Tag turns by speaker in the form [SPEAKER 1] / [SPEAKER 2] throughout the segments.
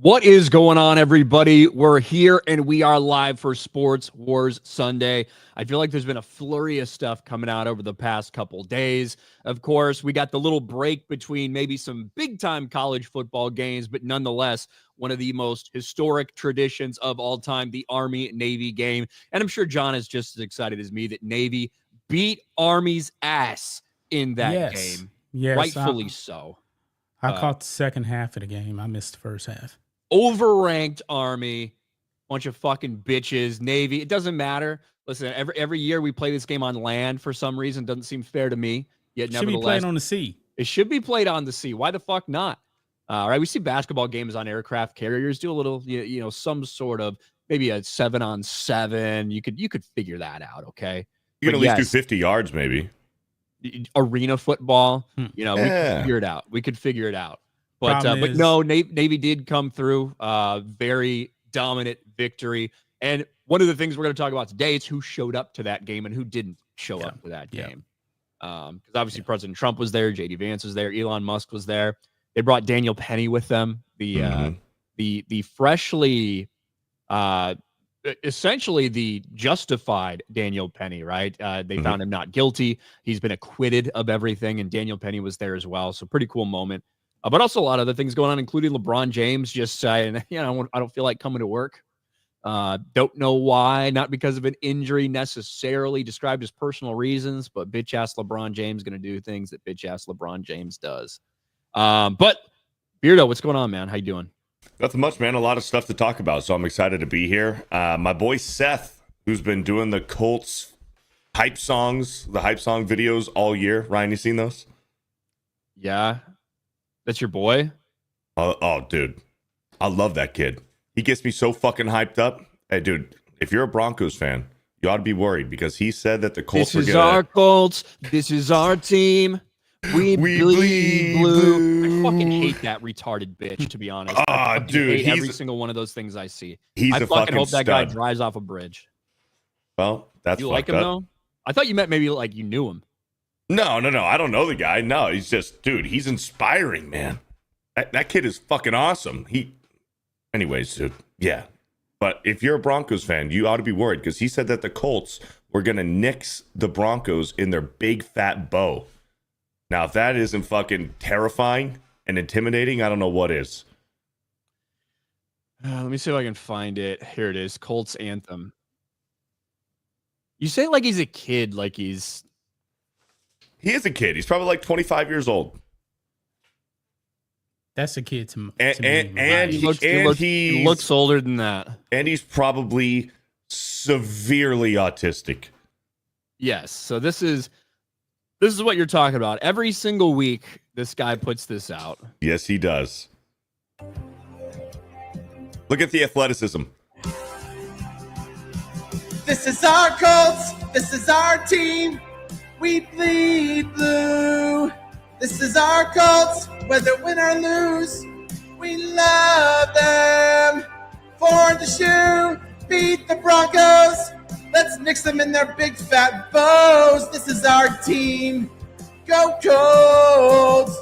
[SPEAKER 1] What is going on, everybody? We're here and we are live for Sports Wars Sunday. I feel like there's been a flurry of stuff coming out over the past couple days. Of course, we got the little break between maybe some big-time college football games, but nonetheless, one of the most historic traditions of all time, the Army-Navy game. And I'm sure John is just as excited as me that Navy beat Army's ass in that game.
[SPEAKER 2] Yes,
[SPEAKER 1] rightfully so.
[SPEAKER 2] I caught the second half of the game. I missed the first half.
[SPEAKER 1] Overranked Army, bunch of fucking bitches. Navy, it doesn't matter. Listen, every year we play this game on land for some reason. Doesn't seem fair to me. Yet
[SPEAKER 2] Should be played on the sea.
[SPEAKER 1] It should be played on the sea. Why the fuck not? Right, we see basketball games on aircraft carriers. Do a little, some sort of maybe a 7-on-7. You could figure that out. Okay,
[SPEAKER 3] you can at least do 50 yards, maybe.
[SPEAKER 1] Arena football. We could figure it out. We could figure it out. But no, Navy did come through. Very dominant victory. And one of the things we're going to talk about today is who showed up to that game and who didn't show up to that game. Because obviously President Trump was there, J.D. Vance was there, Elon Musk was there. They brought Daniel Penny with them, the freshly, essentially the justified Daniel Penny, right? They found him not guilty. He's been acquitted of everything, and Daniel Penny was there as well. So pretty cool moment. But also a lot of other things going on, including LeBron James just saying, I don't feel like coming to work. Don't know why. Not because of an injury necessarily, described as personal reasons, but bitch-ass LeBron James going to do things that bitch-ass LeBron James does. But, Beardo, what's going on, man? How you doing?
[SPEAKER 3] Nothing much, man. A lot of stuff to talk about, so I'm excited to be here. My boy Seth, who's been doing the Colts hype songs, the hype song videos all year. Ryan, you seen those?
[SPEAKER 1] Yeah. That's your boy?
[SPEAKER 3] Oh, dude. I love that kid. He gets me so fucking hyped up. Hey, dude, if you're a Broncos fan, you ought to be worried because he said that the Colts
[SPEAKER 1] This is our Colts. This is our team. We bleed blue. I fucking hate that retarded bitch, to be honest.
[SPEAKER 3] Dude.
[SPEAKER 1] Hate every single one of those things I see.
[SPEAKER 3] I
[SPEAKER 1] fucking hope that guy
[SPEAKER 3] stud.
[SPEAKER 1] drives off a bridge.
[SPEAKER 3] Well, that's
[SPEAKER 1] You like him, though? I thought you meant maybe like you knew him.
[SPEAKER 3] No. I don't know the guy. No, he's just, dude, he's inspiring, man. That kid is fucking awesome. Anyways, dude, yeah. But if you're a Broncos fan, you ought to be worried because he said that the Colts were going to nix the Broncos in their big fat bow. Now, if that isn't fucking terrifying and intimidating, I don't know what is.
[SPEAKER 1] Let me see if I can find it. Here it is. Colts anthem. You say like he's a kid, like he's...
[SPEAKER 3] He is a kid. He's probably like 25 years old.
[SPEAKER 2] That's a kid to me.
[SPEAKER 3] And
[SPEAKER 1] he looks older than that.
[SPEAKER 3] And he's probably severely autistic.
[SPEAKER 1] Yes. So this is what you're talking about. Every single week, this guy puts this out.
[SPEAKER 3] Yes, he does. Look at the athleticism.
[SPEAKER 4] This is our Colts. This is our team. We bleed blue. This is our Colts, whether win or lose. We love them. For the shoe, beat the Broncos. Let's nix them in their big fat bows. This is our team. Go Colts.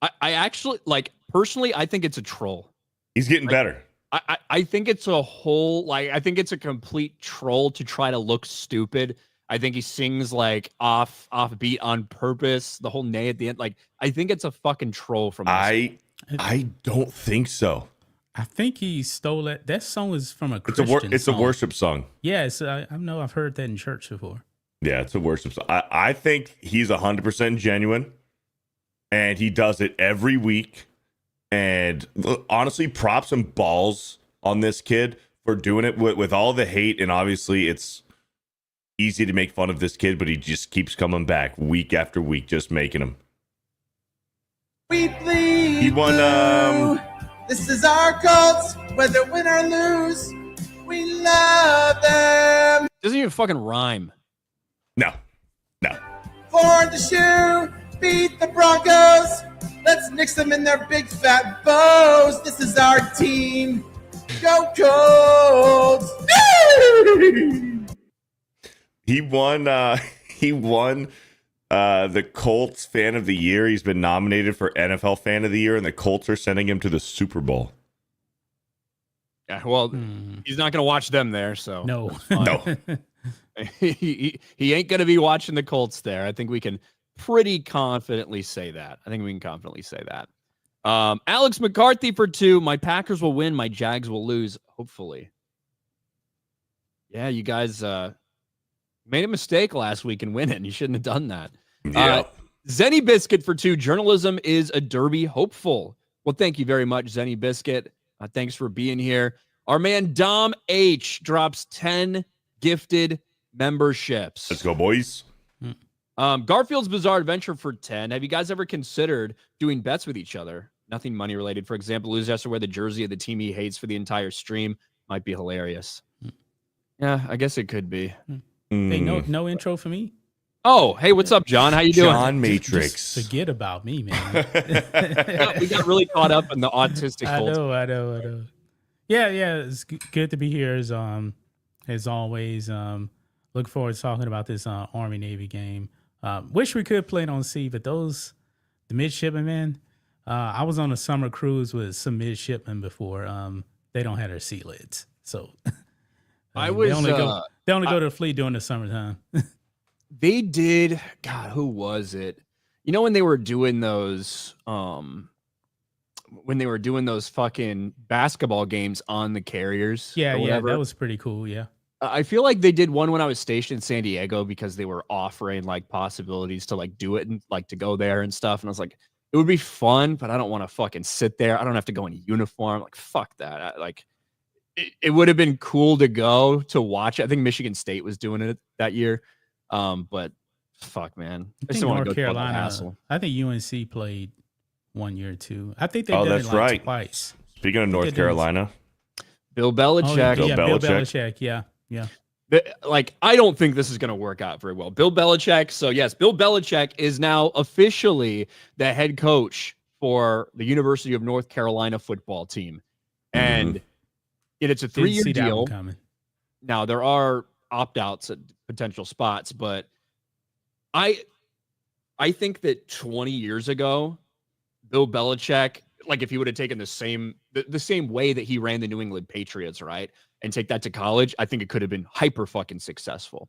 [SPEAKER 1] I actually, personally, I think it's a troll.
[SPEAKER 3] He's getting better.
[SPEAKER 1] I think it's I think it's a complete troll to try to look stupid. I think he sings off beat on purpose. The whole nay at the end. I think it's a fucking troll from
[SPEAKER 3] I don't think so.
[SPEAKER 2] I think he stole it. That song is from a Christian song.
[SPEAKER 3] It's a worship song.
[SPEAKER 2] Yes, I know. I've heard that in church before.
[SPEAKER 3] Yeah, it's a worship song. I think he's 100% genuine, and he does it every week. And honestly, props and balls on this kid for doing it with all the hate. And obviously, it's easy to make fun of this kid, but he just keeps coming back week after week, just making them.
[SPEAKER 4] We bleed.
[SPEAKER 3] He won.
[SPEAKER 4] This is our Colts, whether win or lose. We love them.
[SPEAKER 1] Doesn't even fucking rhyme.
[SPEAKER 3] No.
[SPEAKER 4] For the shoe, beat the Broncos. Let's nix them in their big fat bows. This is our team. Go Colts.
[SPEAKER 3] He won The Colts Fan of the Year. He's been nominated for NFL Fan of the Year, and the Colts are sending him to the Super Bowl.
[SPEAKER 1] Yeah, well, he's not going to watch them there, so
[SPEAKER 2] No.
[SPEAKER 1] he ain't going to be watching the Colts there. I think we can pretty confidently say that. Alex McCarthy for 2. My Packers will win. My Jags will lose, hopefully. Yeah, you guys made a mistake last week in winning. You shouldn't have done that.
[SPEAKER 3] Yeah.
[SPEAKER 1] Zenny Biscuit for 2. Journalism is a derby hopeful. Well, thank you very much, Zenny Biscuit. Thanks for being here. Our man Dom H drops 10 gifted memberships.
[SPEAKER 3] Let's go, boys.
[SPEAKER 1] Garfield's Bizarre Adventure for 10. Have you guys ever considered doing bets with each other? Nothing money related. For example, loser has to wear the jersey of the team he hates for the entire stream. Might be hilarious. Yeah, I guess it could be.
[SPEAKER 2] Hey, no intro for me.
[SPEAKER 1] Oh, hey, what's up, John? How you doing?
[SPEAKER 3] John Matrix.
[SPEAKER 2] Just forget about me, man.
[SPEAKER 1] We got really caught up in the autistic culture.
[SPEAKER 2] I know. Yeah, it's good to be here as always. Look forward to talking about this Army Navy game. Wish we could play it on sea, but the midshipmen, man. I was on a summer cruise with some midshipmen before. They don't have their sea lids, so they only go to the fleet during the summertime.
[SPEAKER 1] They did. God, who was it? You know when they were doing those fucking basketball games on the carriers?
[SPEAKER 2] Yeah, that was pretty cool. Yeah.
[SPEAKER 1] I feel like they did one when I was stationed in San Diego because they were offering like possibilities to like do it and like to go there and stuff. And I was like, it would be fun, but I don't want to fucking sit there. I don't have to go in uniform. Like, fuck that. It would have been cool to go to watch. I think Michigan State was doing it that year. But fuck, man. I just don't want to go through all that hassle.
[SPEAKER 2] I think UNC played 1 year or 2. I think they did
[SPEAKER 3] that's
[SPEAKER 2] it
[SPEAKER 3] right.
[SPEAKER 2] Twice.
[SPEAKER 3] Speaking of North Carolina.
[SPEAKER 1] Bill Belichick.
[SPEAKER 2] Bill Belichick. Yeah.
[SPEAKER 1] I don't think this is going to work out very well. Bill Belichick. So yes, Bill Belichick is now officially the head coach for the University of North Carolina football team. And it's a 3-year deal. Now there are opt-outs at potential spots, but I think that 20 years ago, Bill Belichick, like if he would have taken the same way that he ran the New England Patriots, right, and take that to college, I think it could have been hyper fucking successful.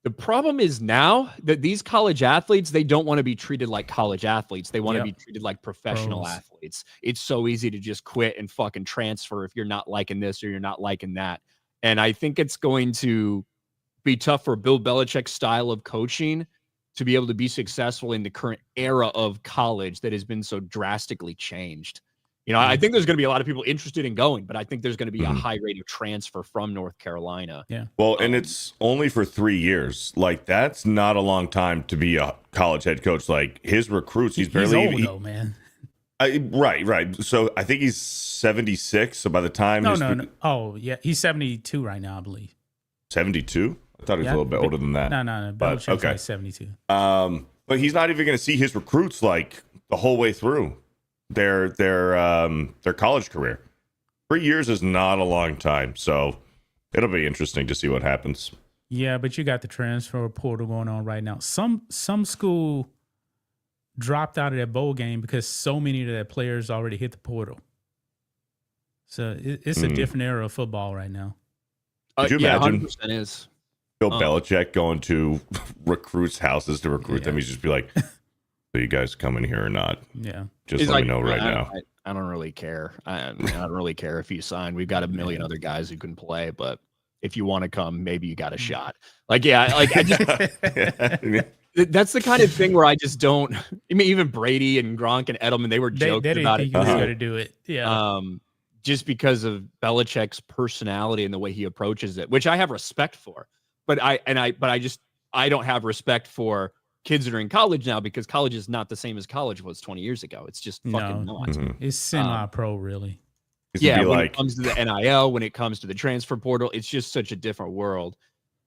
[SPEAKER 1] The problem is now that these college athletes, they don't want to be treated like college athletes. They want to be treated like professional athletes. It's so easy to just quit and fucking transfer if you're not liking this or you're not liking that. And I think it's going to be tough for Bill Belichick's style of coaching to be able to be successful in the current era of college that has been so drastically changed. You know, I think there's going to be a lot of people interested in going, but I think there's going to be a high rate of transfer from North Carolina.
[SPEAKER 2] Yeah.
[SPEAKER 3] Well, and it's only for 3 years. Like, that's not a long time to be a college head coach. Like, his recruits, he's barely
[SPEAKER 2] old, though, man.
[SPEAKER 3] Right. So I think he's 76. So by the time
[SPEAKER 2] no. Oh, yeah, he's 72 right now, I believe.
[SPEAKER 3] 72? I thought he was a little bit older than that.
[SPEAKER 2] No.
[SPEAKER 3] But
[SPEAKER 2] Belichick's like 72.
[SPEAKER 3] But he's not even going to see his recruits like the whole way through their college career. 3 years is not a long time, so it'll be interesting to see what happens.
[SPEAKER 2] Yeah, but you got the transfer portal going on right now. Some school dropped out of their bowl game because so many of their players already hit the portal. So it's a different era of football right now.
[SPEAKER 3] Could you imagine
[SPEAKER 1] 100% is.
[SPEAKER 3] Bill Belichick going to recruits' houses to recruit them? He'd just be like, "So you guys coming here or not?
[SPEAKER 2] Yeah,
[SPEAKER 3] just let me know right now."
[SPEAKER 1] I don't really care. I don't really care if you sign. We've got a million other guys who can play, but if you want to come, maybe you got a shot. I just that's the kind of thing where I just don't. I mean, even Brady and Gronk and Edelman, they were joking about it.
[SPEAKER 2] He was going to do it. Yeah.
[SPEAKER 1] Just because of Belichick's personality and the way he approaches it, which I have respect for. But I don't have respect for kids that are in college now because college is not the same as college was 20 years ago. It's just fucking not.
[SPEAKER 2] It's semi-pro, really.
[SPEAKER 1] Yeah, when it comes to the NIL, when it comes to the transfer portal, it's just such a different world.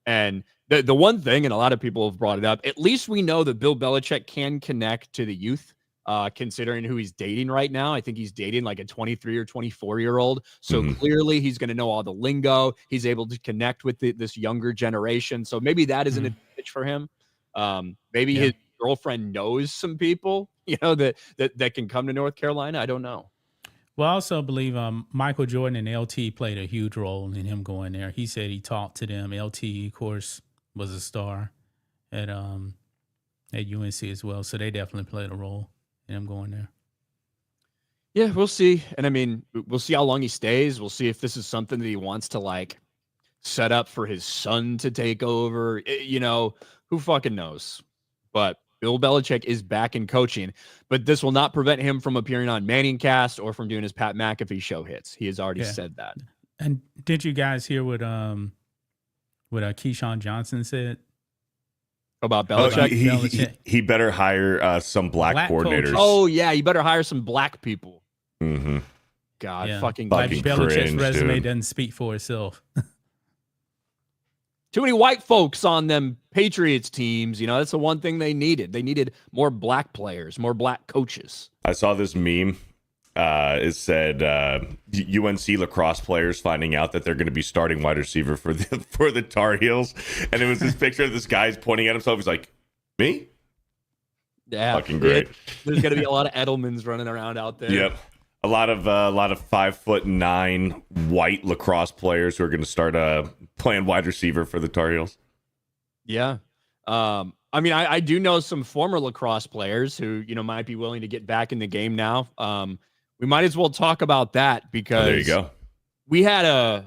[SPEAKER 1] And the one thing, and a lot of people have brought it up, at least we know that Bill Belichick can connect to the youth, considering who he's dating right now. I think he's dating like a 23 or 24-year-old. So clearly he's going to know all the lingo. He's able to connect with this younger generation. So maybe that is an advantage for him. Maybe his girlfriend knows some people, that can come to North Carolina. I don't know.
[SPEAKER 2] Well, I also believe Michael Jordan and LT played a huge role in him going there. He said he talked to them. LT, of course, was a star at UNC as well, so they definitely played a role in him going there.
[SPEAKER 1] Yeah, we'll see. And I mean, we'll see how long he stays. We'll see if this is something that he wants to set up for his son to take over. Who fucking knows? But Bill Belichick is back in coaching, but this will not prevent him from appearing on Manningcast or from doing his Pat McAfee show hits. He has already said that.
[SPEAKER 2] And did you guys hear what Keyshawn Johnson said
[SPEAKER 1] about Belichick?
[SPEAKER 3] He better hire some black coordinators.
[SPEAKER 1] Coaches. Oh yeah, you better hire some black people.
[SPEAKER 3] Mm-hmm.
[SPEAKER 1] God, fucking
[SPEAKER 2] Belichick's
[SPEAKER 3] cringe,
[SPEAKER 2] resume
[SPEAKER 3] dude.
[SPEAKER 2] doesn't speak for itself.
[SPEAKER 1] Too many white folks on them Patriots teams. That's the one thing they needed. They needed more black players, more black coaches.
[SPEAKER 3] I saw this meme. It said UNC lacrosse players finding out that they're going to be starting wide receiver for the Tar Heels, and it was this picture of this guy's pointing at himself. He's like, "Me?
[SPEAKER 1] Yeah,
[SPEAKER 3] fucking great."
[SPEAKER 1] There's going to be a lot of Edelmans running around out there.
[SPEAKER 3] Yep. A lot of 5'9" white lacrosse players who are going to start playing wide receiver for the Tar Heels.
[SPEAKER 1] Yeah. I mean, I do know some former lacrosse players who, might be willing to get back in the game now. We might as well talk about that because
[SPEAKER 3] there you go.
[SPEAKER 1] We had a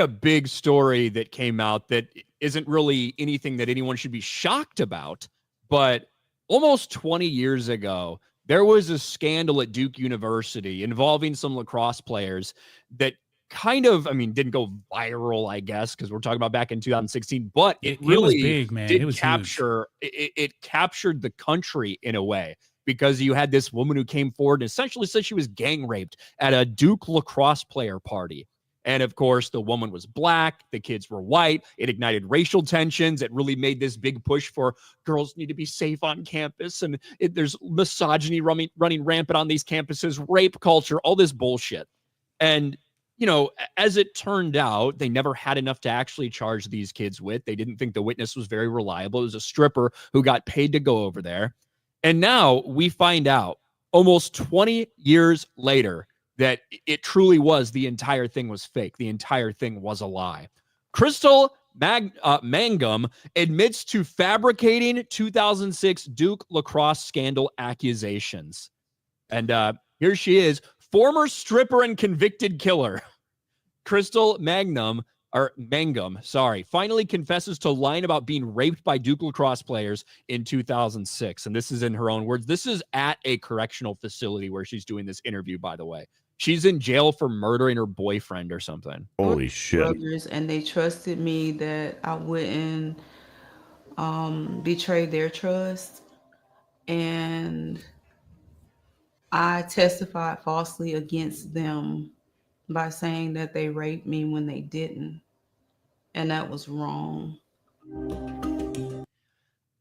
[SPEAKER 1] big story that came out that isn't really anything that anyone should be shocked about, but almost 20 years ago, there was a scandal at Duke University involving some lacrosse players that didn't go viral, I guess, because we're talking about back in 2016, but it really
[SPEAKER 2] was big, man.
[SPEAKER 1] did
[SPEAKER 2] it was
[SPEAKER 1] capture, it captured the country in a way, because you had this woman who came forward and essentially said she was gang raped at a Duke lacrosse player party. And of course, the woman was black. The kids were white. It ignited racial tensions. It really made this big push for girls need to be safe on campus. And there's misogyny running rampant on these campuses, rape culture, all this bullshit. And, as it turned out, they never had enough to actually charge these kids with. They didn't think the witness was very reliable. It was a stripper who got paid to go over there. And now we find out almost 20 years later that it truly was, the entire thing was fake. The entire thing was a lie. Crystal Mangum admits to fabricating 2006 Duke lacrosse scandal accusations. And here she is, former stripper and convicted killer. Crystal Mangum, finally confesses to lying about being raped by Duke lacrosse players in 2006. And this is in her own words. This is at a correctional facility where she's doing this interview, by the way. She's in jail for murdering her boyfriend or something.
[SPEAKER 3] Holy shit.
[SPEAKER 5] And they trusted me that I wouldn't betray their trust. And I testified falsely against them by saying that they raped me when they didn't. And that was wrong.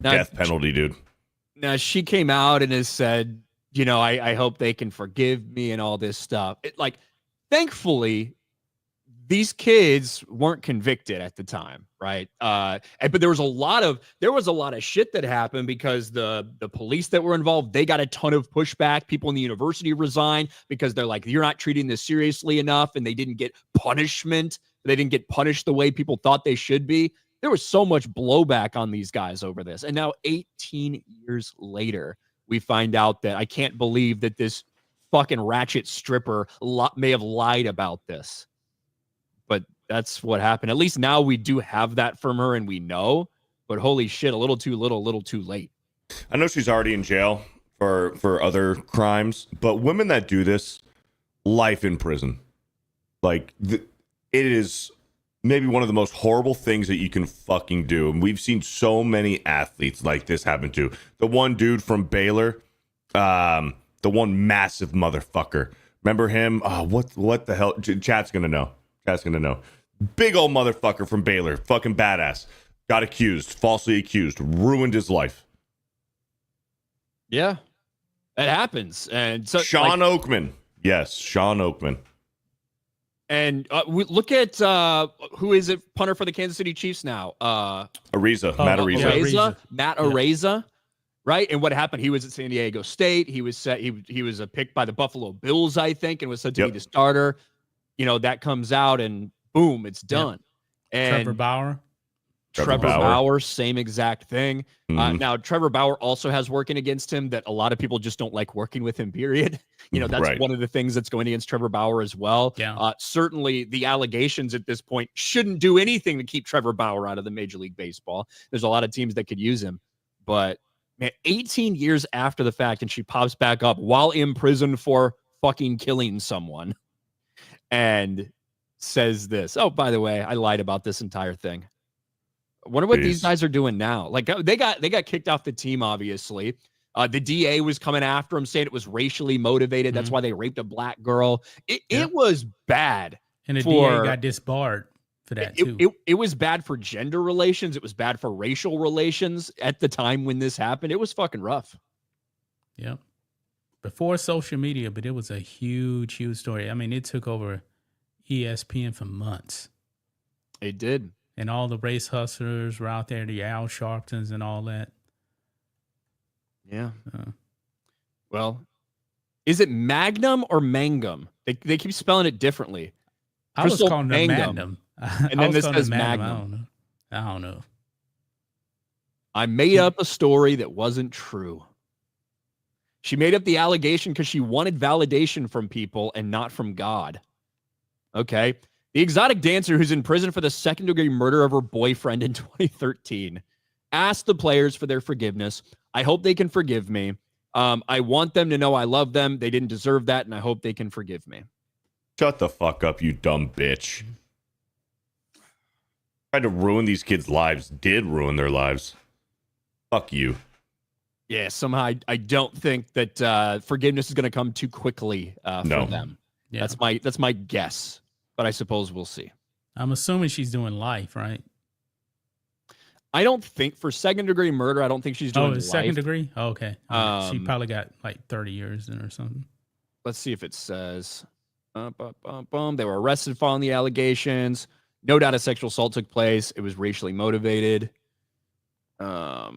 [SPEAKER 3] Death penalty, dude.
[SPEAKER 1] Now, she came out and has said, I hope they can forgive me and all this stuff. Thankfully, these kids weren't convicted at the time, right? But there was a lot of shit that happened because the police that were involved, they got a ton of pushback. People in the university resigned because they're like, you're not treating this seriously enough, and they didn't get punishment. They didn't get punished the way people thought they should be. There was so much blowback on these guys over this. And now 18 years later, we find out that I can't believe that this fucking ratchet stripper may have lied about this. But that's what happened. At least now we do have that from her and we know. But holy shit, a little too little, a little too late.
[SPEAKER 3] I know she's already in jail for other crimes, but women that do this, life in prison. It is maybe one of the most horrible things that you can fucking do. And we've seen so many athletes like this happen to. The one dude from Baylor, the one massive motherfucker. Remember him? Oh, what the hell? Chat's gonna know. Big old motherfucker from Baylor. Fucking badass. Got accused, falsely accused, ruined his life.
[SPEAKER 1] Yeah, it happens. And so
[SPEAKER 3] Sean Oakman. Yes, Sean Oakman.
[SPEAKER 1] And we look at who is it? Punter for the Kansas City Chiefs now.
[SPEAKER 3] Ariza, Matt Ariza.
[SPEAKER 1] Matt Ariza, right? And what happened? He was at San Diego State. He was set. He was a pick by the Buffalo Bills, I think, and was said to be the starter. You know, that comes out and boom, it's done. And Trevor Bauer, same exact thing. Now, Trevor Bauer also has working against him that a lot of people just don't like working with him, period. You know, that's one of the things that's going against Trevor Bauer as well.
[SPEAKER 2] Yeah.
[SPEAKER 1] Certainly, the allegations at this point shouldn't do anything to keep Trevor Bauer out of the Major League Baseball. There's a lot of teams that could use him. But, man, 18 years after the fact, and she pops back up while in prison for fucking killing someone and says this. Oh, by the way, I lied about this entire thing. I wonder what these guys are doing now. Like they got kicked off the team, obviously. The DA was coming after him, saying it was racially motivated. That's why they raped a black girl. It was bad.
[SPEAKER 2] And the DA got disbarred for that too.
[SPEAKER 1] It was bad for gender relations. It was bad for racial relations at the time when this happened. It was fucking rough.
[SPEAKER 2] Yeah. Before social media, but it was a huge, huge story. I mean, it took over ESPN for months.
[SPEAKER 1] It did.
[SPEAKER 2] And all the race hustlers were out there, the Al Sharptons and all that.
[SPEAKER 1] Yeah. Well, is it Magnum or Mangum? They keep spelling it differently.
[SPEAKER 2] I was calling it Magnum.
[SPEAKER 1] And then this says Magnum.
[SPEAKER 2] I don't know.
[SPEAKER 1] I made up a story that wasn't true. She made up the allegation because she wanted validation from people and not from God. Okay. The exotic dancer who's in prison for the second-degree murder of her boyfriend in 2013 asked the players for their forgiveness. I hope they can forgive me. I want them to know I love them. They didn't deserve that, and I hope they can forgive me.
[SPEAKER 3] Shut the fuck up, you dumb bitch. Tried to ruin these kids' lives. Did ruin their lives. Fuck you.
[SPEAKER 1] Yeah, somehow I don't think that forgiveness is going to come too quickly for them. Yeah. That's my guess. But I suppose we'll see.
[SPEAKER 2] I'm assuming she's doing life, right?
[SPEAKER 1] I don't think for second-degree murder, I don't think she's doing life.
[SPEAKER 2] Second degree? Oh, okay. She probably got like 30 years in or something.
[SPEAKER 1] Let's see if it says. They were arrested following the allegations. No doubt a sexual assault took place. It was racially motivated. There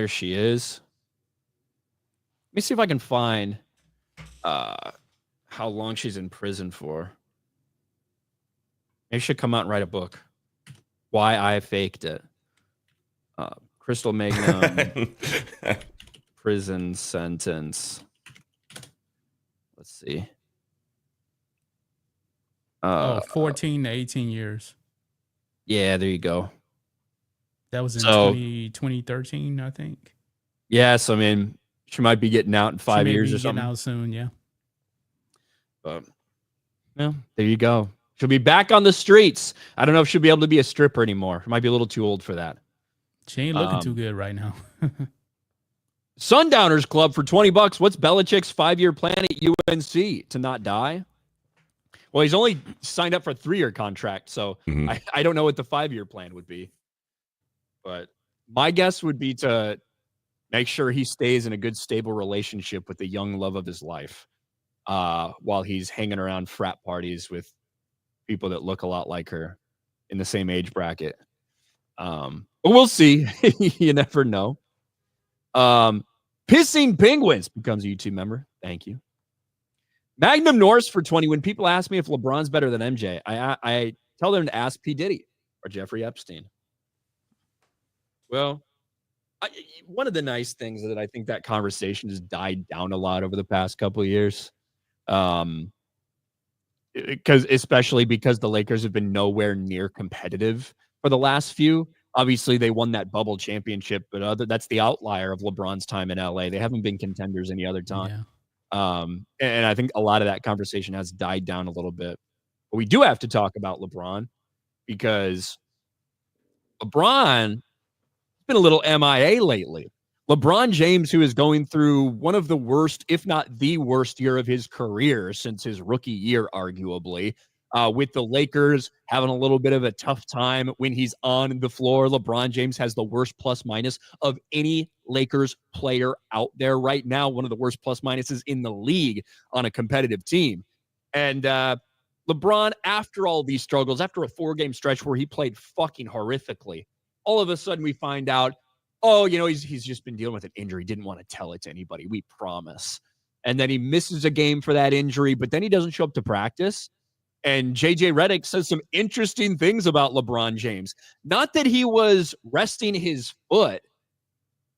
[SPEAKER 1] she is. Let me see if I can find how long she's in prison for. Maybe she should come out and write a book. Why I faked it. Crystal Magnum prison sentence. Let's see.
[SPEAKER 2] 14 to 18 years.
[SPEAKER 1] Yeah, there you go.
[SPEAKER 2] That was in 2013, I think.
[SPEAKER 1] Yes, I mean, she might be getting out in 5 years or something.
[SPEAKER 2] Getting out soon, yeah.
[SPEAKER 1] But, yeah, there you go. She'll be back on the streets. I don't know if she'll be able to be a stripper anymore. Might be a little too old for that.
[SPEAKER 2] She ain't looking too good right now.
[SPEAKER 1] Sundowners Club for $20. What's Belichick's 5-year plan at UNC? To not die? Well, he's only signed up for a 3-year contract, so I don't know what the 5-year plan would be. But my guess would be to make sure he stays in a good, stable relationship with the young love of his life while he's hanging around frat parties with people that look a lot like her in the same age bracket. But we'll see. You never know. Pissing Penguins becomes a YouTube member. Thank you. Magnum Norse for 20. When people ask me if LeBron's better than MJ, I tell them to ask P. Diddy or Jeffrey Epstein. Well, one of the nice things that I think that conversation has died down a lot over the past couple of years, especially because the Lakers have been nowhere near competitive for the last few. Obviously, they won that bubble championship, but that's the outlier of LeBron's time in LA. They haven't been contenders any other time. Yeah. And I think a lot of that conversation has died down a little bit. But we do have to talk about LeBron because LeBron has been a little MIA lately. LeBron James, who is going through one of the worst, if not the worst year of his career since his rookie year, arguably, with the Lakers having a little bit of a tough time when he's on the floor. LeBron James has the worst plus minus of any Lakers player out there right now. One of the worst plus minuses in the league on a competitive team. And LeBron, after all these struggles, after a 4-game stretch where he played fucking horrifically, all of a sudden we find out, oh, he's just been dealing with an injury. Didn't want to tell it to anybody. We promise. And then he misses a game for that injury, but then he doesn't show up to practice. And JJ Redick says some interesting things about LeBron James. Not that he was resting his foot,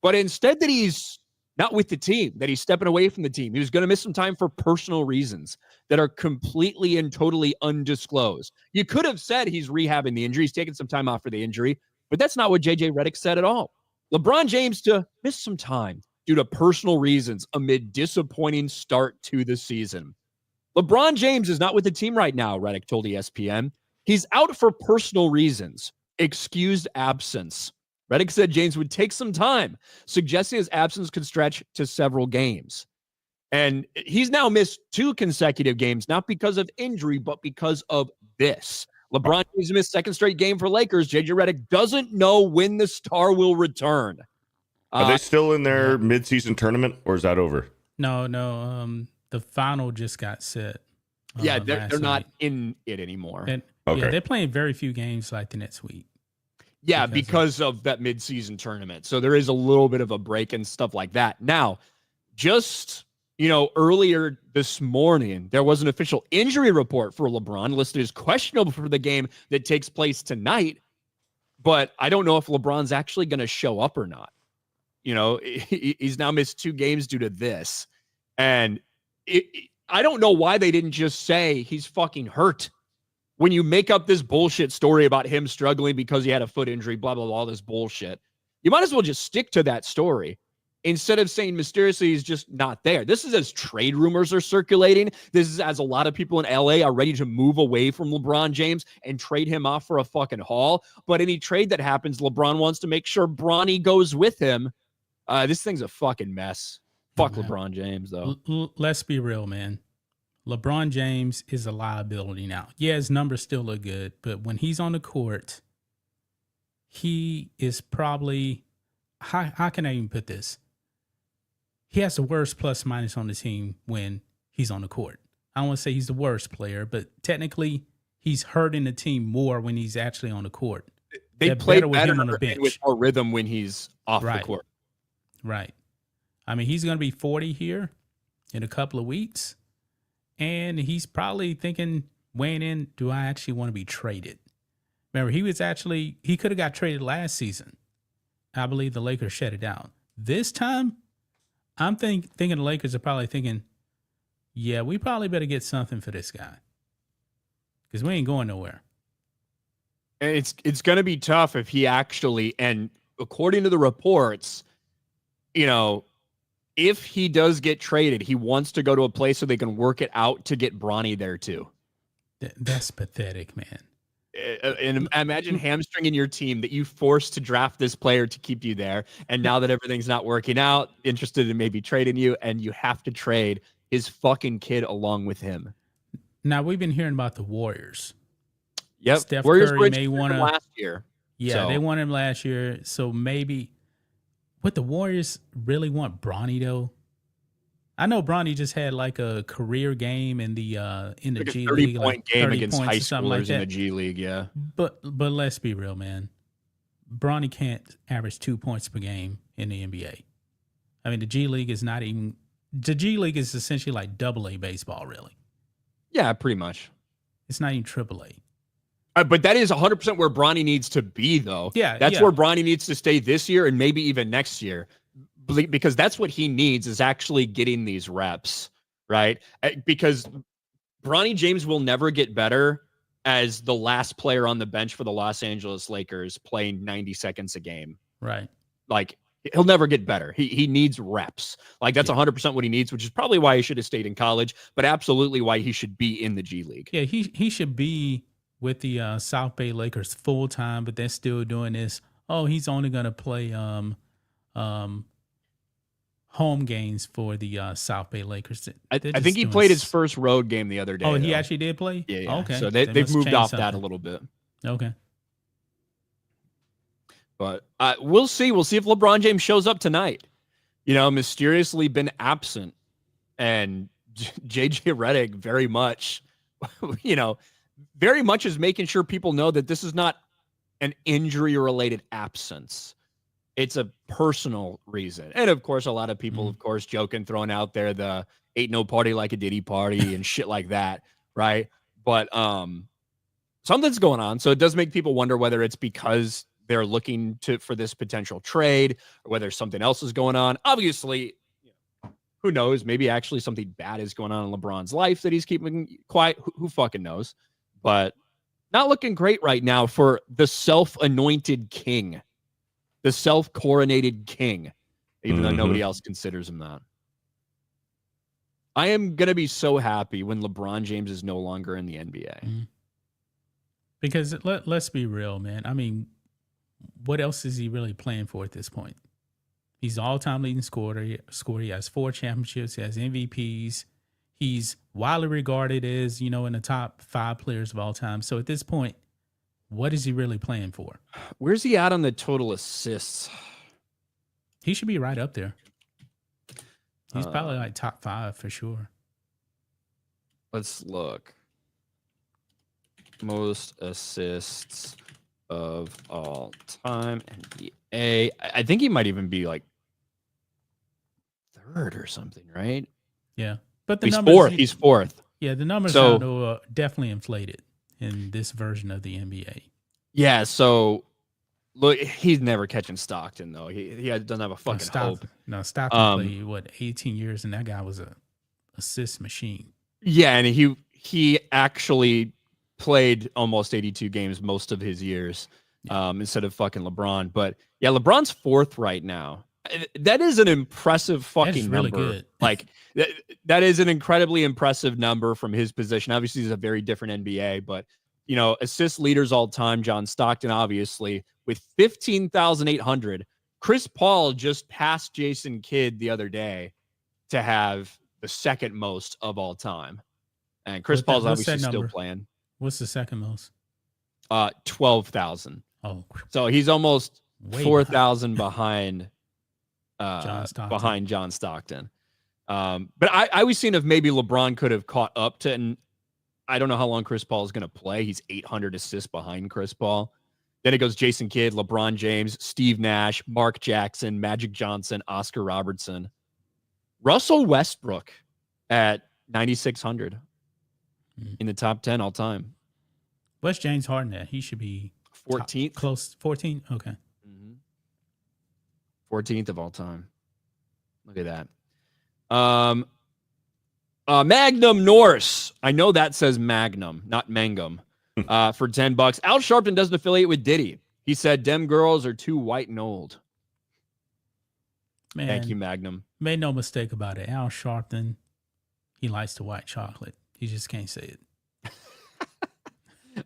[SPEAKER 1] but instead that he's not with the team, that he's stepping away from the team. He was going to miss some time for personal reasons that are completely and totally undisclosed. You could have said he's rehabbing the injury. He's taking some time off for the injury, but that's not what JJ Redick said at all. LeBron James to miss some time due to personal reasons amid disappointing start to the season. LeBron James is not with the team right now, Redick told ESPN. He's out for personal reasons. Excused absence. Redick said James would take some time, suggesting his absence could stretch to several games. And he's now missed 2 consecutive games, not because of injury, but because of this. LeBron James missed second straight game for Lakers. JJ Redick doesn't know when the star will return.
[SPEAKER 3] Are they still in their midseason tournament, or is that over?
[SPEAKER 2] No. The final just got set.
[SPEAKER 1] Yeah, they're not in it anymore.
[SPEAKER 2] And,
[SPEAKER 3] okay.
[SPEAKER 2] Yeah, they're playing very few games like the next week.
[SPEAKER 1] Yeah, because of that midseason tournament. So there is a little bit of a break and stuff like that. Now, just, earlier this morning, there was an official injury report for LeBron listed as questionable for the game that takes place tonight. But I don't know if LeBron's actually going to show up or not. He's now missed 2 games due to this. And I don't know why they didn't just say he's fucking hurt. When you make up this bullshit story about him struggling because he had a foot injury, blah, blah, blah, all this bullshit, you might as well just stick to that story instead of saying mysteriously he's just not there. This is as trade rumors are circulating. This is as a lot of people in LA are ready to move away from LeBron James and trade him off for a fucking haul. But any trade that happens, LeBron wants to make sure Bronny goes with him. This thing's a fucking mess. Fuck LeBron James, though.
[SPEAKER 2] Let's be real, man. LeBron James is a liability now. Yeah, his numbers still look good, but when he's on the court, he is probably, how can I even put this? He has the worst plus minus on the team when he's on the court. I don't want to say he's the worst player, but technically he's hurting the team more when he's actually on the court.
[SPEAKER 1] They play better with him on the bench, with more rhythm when he's off the court.
[SPEAKER 2] Right. I mean, he's going to be 40 here in a couple of weeks. And he's probably thinking, weighing in, do I actually want to be traded? Remember, he could have got traded last season. I believe the Lakers shut it down. This time, I'm thinking the Lakers are probably thinking, yeah, we probably better get something for this guy. Because we ain't going nowhere.
[SPEAKER 1] And it's going to be tough if he actually, and according to the reports, if he does get traded, he wants to go to a place so they can work it out to get Bronny there too.
[SPEAKER 2] That's pathetic, man.
[SPEAKER 1] And imagine hamstringing your team that you forced to draft this player to keep you there. And now that everything's not working out, interested in maybe trading you, and you have to trade his fucking kid along with him.
[SPEAKER 2] Now, we've been hearing about the Warriors.
[SPEAKER 1] Yep.
[SPEAKER 2] Steph
[SPEAKER 1] Warriors
[SPEAKER 2] Curry may want
[SPEAKER 1] last year.
[SPEAKER 2] Yeah, they won him last year. So maybe... Would the Warriors really want Bronny though? I know Bronny just had like a career game in the like
[SPEAKER 1] G
[SPEAKER 2] League,
[SPEAKER 1] 30-point game against high schoolers in the G League. Yeah,
[SPEAKER 2] but let's be real, man. Bronny can't average 2 points per game in the NBA. I mean, the G League is not even. The G League is essentially like AA baseball, really.
[SPEAKER 1] Yeah, pretty much.
[SPEAKER 2] It's not even AAA.
[SPEAKER 1] But that is 100% where Bronny needs to be, though.
[SPEAKER 2] Yeah,
[SPEAKER 1] that's where Bronny needs to stay this year and maybe even next year, because that's what he needs is actually getting these reps, right? Because Bronny James will never get better as the last player on the bench for the Los Angeles Lakers playing 90 seconds a game.
[SPEAKER 2] Right.
[SPEAKER 1] Like, he'll never get better. He needs reps. Like, that's 100% what he needs, which is probably why he should have stayed in college, but absolutely why he should be in the G League.
[SPEAKER 2] Yeah, he should be with the South Bay Lakers full time, but they're still doing this. Oh, he's only going to play. home games for the South Bay Lakers.
[SPEAKER 1] I think he played his first road game the other day.
[SPEAKER 2] Oh, he
[SPEAKER 1] though.
[SPEAKER 2] actually did play?
[SPEAKER 1] Yeah. Yeah.
[SPEAKER 2] Okay.
[SPEAKER 1] So they've
[SPEAKER 2] must
[SPEAKER 1] moved
[SPEAKER 2] change
[SPEAKER 1] off that
[SPEAKER 2] something.
[SPEAKER 1] a little bit.
[SPEAKER 2] Okay.
[SPEAKER 1] But we'll see. We'll see if LeBron James shows up tonight. Mysteriously been absent. And JJ Redick very much, very much is making sure people know that this is not an injury-related absence. It's a personal reason. And, of course, a lot of people, of course, joking, throwing out there the ain't no party like a Diddy party and shit like that, right? But something's going on. So it does make people wonder whether it's because they're looking for this potential trade or whether something else is going on. Obviously, who knows? Maybe actually something bad is going on in LeBron's life that he's keeping quiet. Who fucking knows? But not looking great right now for the self-anointed king, the self-coronated king, even though nobody else considers him that. I am going to be so happy when LeBron James is no longer in the NBA.
[SPEAKER 2] Because let's be real, man. I mean, what else is he really playing for at this point? He's all-time leading scorer. He has 4 championships. He has MVPs. He's widely regarded as, in the top 5 players of all time. So at this point, what is he really playing for?
[SPEAKER 1] Where's he at on the total assists?
[SPEAKER 2] He should be right up there. He's probably like top 5 for sure.
[SPEAKER 1] Let's look. Most assists of all time NBA. I think he might even be like 3rd or something, right?
[SPEAKER 2] Yeah. But the
[SPEAKER 1] he's
[SPEAKER 2] numbers,
[SPEAKER 1] 4th. He's 4th.
[SPEAKER 2] Yeah, the numbers
[SPEAKER 1] So-
[SPEAKER 2] are definitely inflated in this version of the NBA.
[SPEAKER 1] Yeah, so look, he's never catching Stockton though. He doesn't have a fucking hope.
[SPEAKER 2] No, Stockton played 18 years, and that guy was a assist machine.
[SPEAKER 1] Yeah, and he actually played almost 82 games most of his years, instead of fucking LeBron. But yeah, LeBron's 4th right now. That is an impressive fucking
[SPEAKER 2] really
[SPEAKER 1] number.
[SPEAKER 2] good.
[SPEAKER 1] Like that is an incredibly impressive number from his position. Obviously, he's a very different NBA, but assist leaders all time, John Stockton, obviously, with 15,800. Chris Paul just passed Jason Kidd the other day to have the 2nd most of all time. And Chris Paul's obviously still playing.
[SPEAKER 2] What's the 2nd most?
[SPEAKER 1] 12,000.
[SPEAKER 2] Oh,
[SPEAKER 1] so he's almost
[SPEAKER 2] way
[SPEAKER 1] 4,000 behind John Stockton. But I was seeing if maybe LeBron could have caught up to, and I don't know how long Chris Paul is going to play. He's 800 assists behind Chris Paul. Then it goes Jason Kidd, LeBron James, Steve Nash, Mark Jackson, Magic Johnson, Oscar Robertson, Russell Westbrook at 9,600 in the top 10 all time.
[SPEAKER 2] What's James Harden at? He should be
[SPEAKER 1] 14th.
[SPEAKER 2] Close. 14? Okay.
[SPEAKER 1] 14th of all time. Look at that. Magnum Norse. I know that says Magnum, not Mangum. For $10. Al Sharpton doesn't affiliate with Diddy. He said, "Dem girls are too white and old."
[SPEAKER 2] Man,
[SPEAKER 1] thank you, Magnum.
[SPEAKER 2] Made no mistake about it. Al Sharpton, he likes the white chocolate. He just can't say it.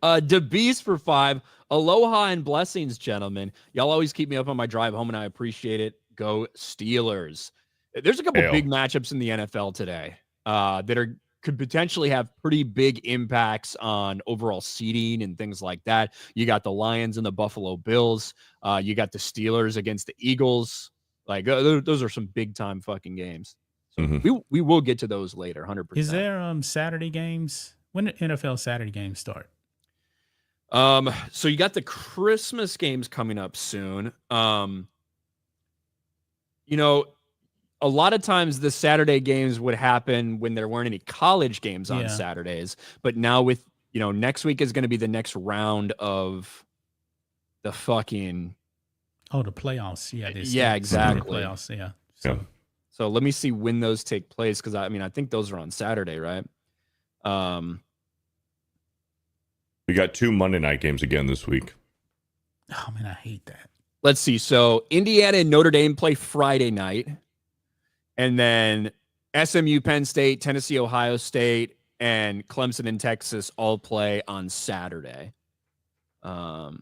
[SPEAKER 1] DeBeast for 5. Aloha and blessings, gentlemen. Y'all always keep me up on my drive home, and I appreciate it. Go Steelers. There's a couple big matchups in the NFL today that could potentially have pretty big impacts on overall seeding and things like that. You got the Lions and the Buffalo Bills. You got the Steelers against the Eagles. Like those are some big time fucking games. So we will get to those later. 100%.
[SPEAKER 2] Is there Saturday games? When did NFL Saturday games start?
[SPEAKER 1] So you got the Christmas games coming up soon. A lot of times the Saturday games would happen when there weren't any college games on Saturdays, but now with, next week is going to be the next round of the fucking.
[SPEAKER 2] Oh, the playoffs. Yeah.
[SPEAKER 1] Yeah, exactly.
[SPEAKER 2] Playoffs. Yeah.
[SPEAKER 1] So let me see when those take place. Cause I think those are on Saturday, right?
[SPEAKER 3] We got 2 Monday night games again this week.
[SPEAKER 2] Oh man, I hate that.
[SPEAKER 1] Let's see. So Indiana and Notre Dame play Friday night. And then SMU, Penn State, Tennessee, Ohio State, and Clemson and Texas all play on Saturday. But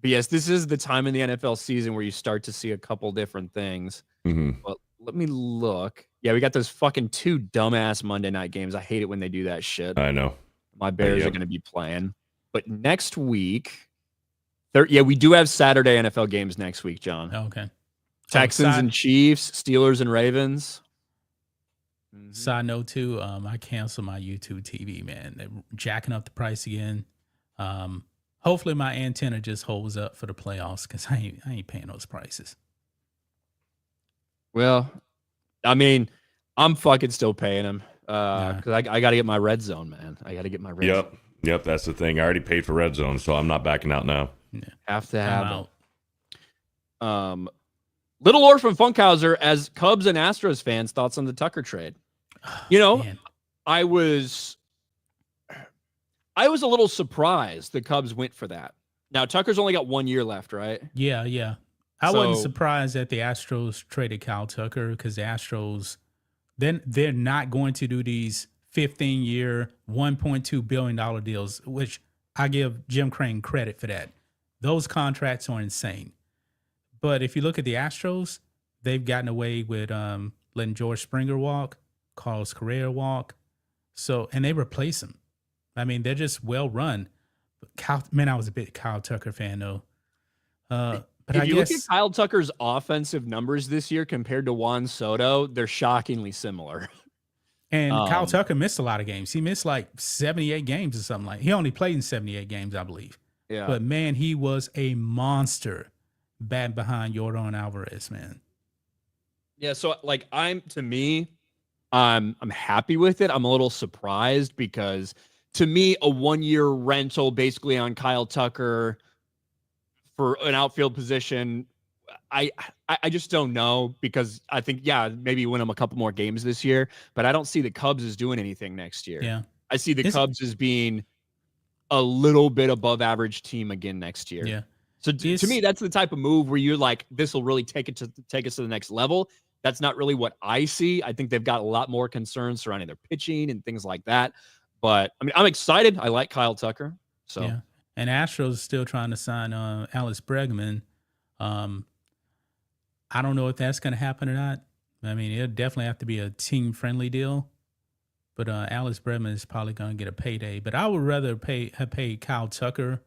[SPEAKER 1] yes, this is the time in the NFL season where you start to see a couple different things. But let me look. Yeah, we got those fucking 2 dumbass Monday night games. I hate it when they do that shit.
[SPEAKER 3] I know.
[SPEAKER 1] My Bears are going to be playing. But next week, we do have Saturday NFL games next week, John.
[SPEAKER 2] Oh, okay.
[SPEAKER 1] Texans and Chiefs, Steelers and Ravens.
[SPEAKER 2] Side note too, I canceled my YouTube TV, man. They're jacking up the price again. Hopefully my antenna just holds up for the playoffs because I ain't paying those prices.
[SPEAKER 1] Well, I mean, I'm fucking still paying them because I got to get my red zone, man. I got to get my red zone.
[SPEAKER 3] Yep, that's the thing. I already paid for red zone, so I'm not backing out now.
[SPEAKER 2] Yeah.
[SPEAKER 1] Have to have them. Little Orphan Funkhauser, as Cubs and Astros fans, thoughts on the Tucker trade? You know,
[SPEAKER 2] Man.
[SPEAKER 1] I was a little surprised the Cubs went for that. Now Tucker's only got 1 year left, right?
[SPEAKER 2] Yeah. I wasn't surprised that the Astros traded Kyle Tucker because the Astros, then they're not going to do these 15-year, $1.2 billion deals, which I give Jim Crane credit for that. Those contracts are insane. But if you look at the Astros, they've gotten away with letting George Springer walk, Carlos Correa walk. And they replace him. I mean, they're just well run. I was a big Kyle Tucker fan though. But
[SPEAKER 1] if you look at Kyle Tucker's offensive numbers this year compared to Juan Soto, they're shockingly similar.
[SPEAKER 2] And Kyle Tucker missed a lot of games. He missed like 78 games or something like. He only played in 78 games, I believe.
[SPEAKER 1] Yeah.
[SPEAKER 2] But man, he was a monster batting behind Yordan Alvarez, man.
[SPEAKER 1] Yeah, so like I'm happy with it. I'm a little surprised because to me, a 1 year rental basically on Kyle Tucker for an outfield position, I just don't know because I think, maybe win them a couple more games this year, but I don't see the Cubs as doing anything next year.
[SPEAKER 2] Yeah.
[SPEAKER 1] I see the Cubs as being a little bit above average team again next year.
[SPEAKER 2] Yeah.
[SPEAKER 1] So to me, that's the type of move where you're like, this will really take us to the next level. That's not really what I see. I think they've got a lot more concerns surrounding their pitching and things like that. But I mean, I'm excited. I like Kyle Tucker. So
[SPEAKER 2] yeah. And Astros is still trying to sign Alex Bregman. I don't know if that's going to happen or not. I mean, it'll definitely have to be a team-friendly deal. But Alex Bregman is probably going to get a payday. But I would rather have paid Kyle Tucker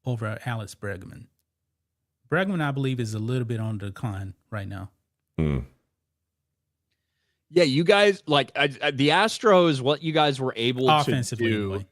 [SPEAKER 2] over Alex Bregman. Bregman, I believe, is a little bit on the decline right now.
[SPEAKER 1] Yeah, you guys, like the Astros, what you guys were able to do
[SPEAKER 2] anyway.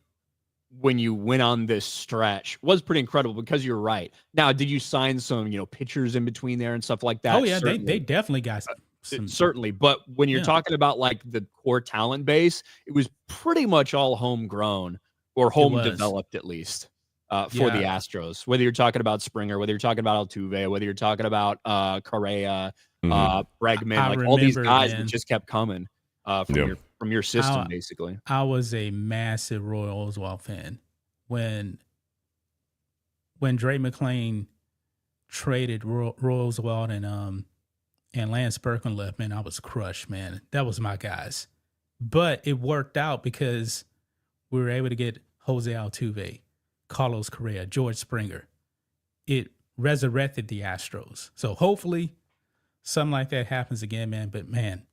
[SPEAKER 1] When you went on this stretch was pretty incredible because you're right. Now, did you sign some, pitchers in between there and stuff like that?
[SPEAKER 2] Oh, yeah, they definitely got some.
[SPEAKER 1] Certainly. But when you're talking about like the core talent base, it was pretty much all homegrown or home developed at least for the Astros. Whether you're talking about Springer, whether you're talking about Altuve, whether you're talking about Correa, Bregman, like all these guys that just kept coming from your system, basically.
[SPEAKER 2] I was a massive Roy Oswalt fan when Dre McClain traded Roy Oswalt and Lance Berkman left. Man, I was crushed, man. That was my guys. But it worked out because we were able to get Jose Altuve, Carlos Correa, George Springer. It resurrected the Astros. So hopefully something like that happens again, man. But man,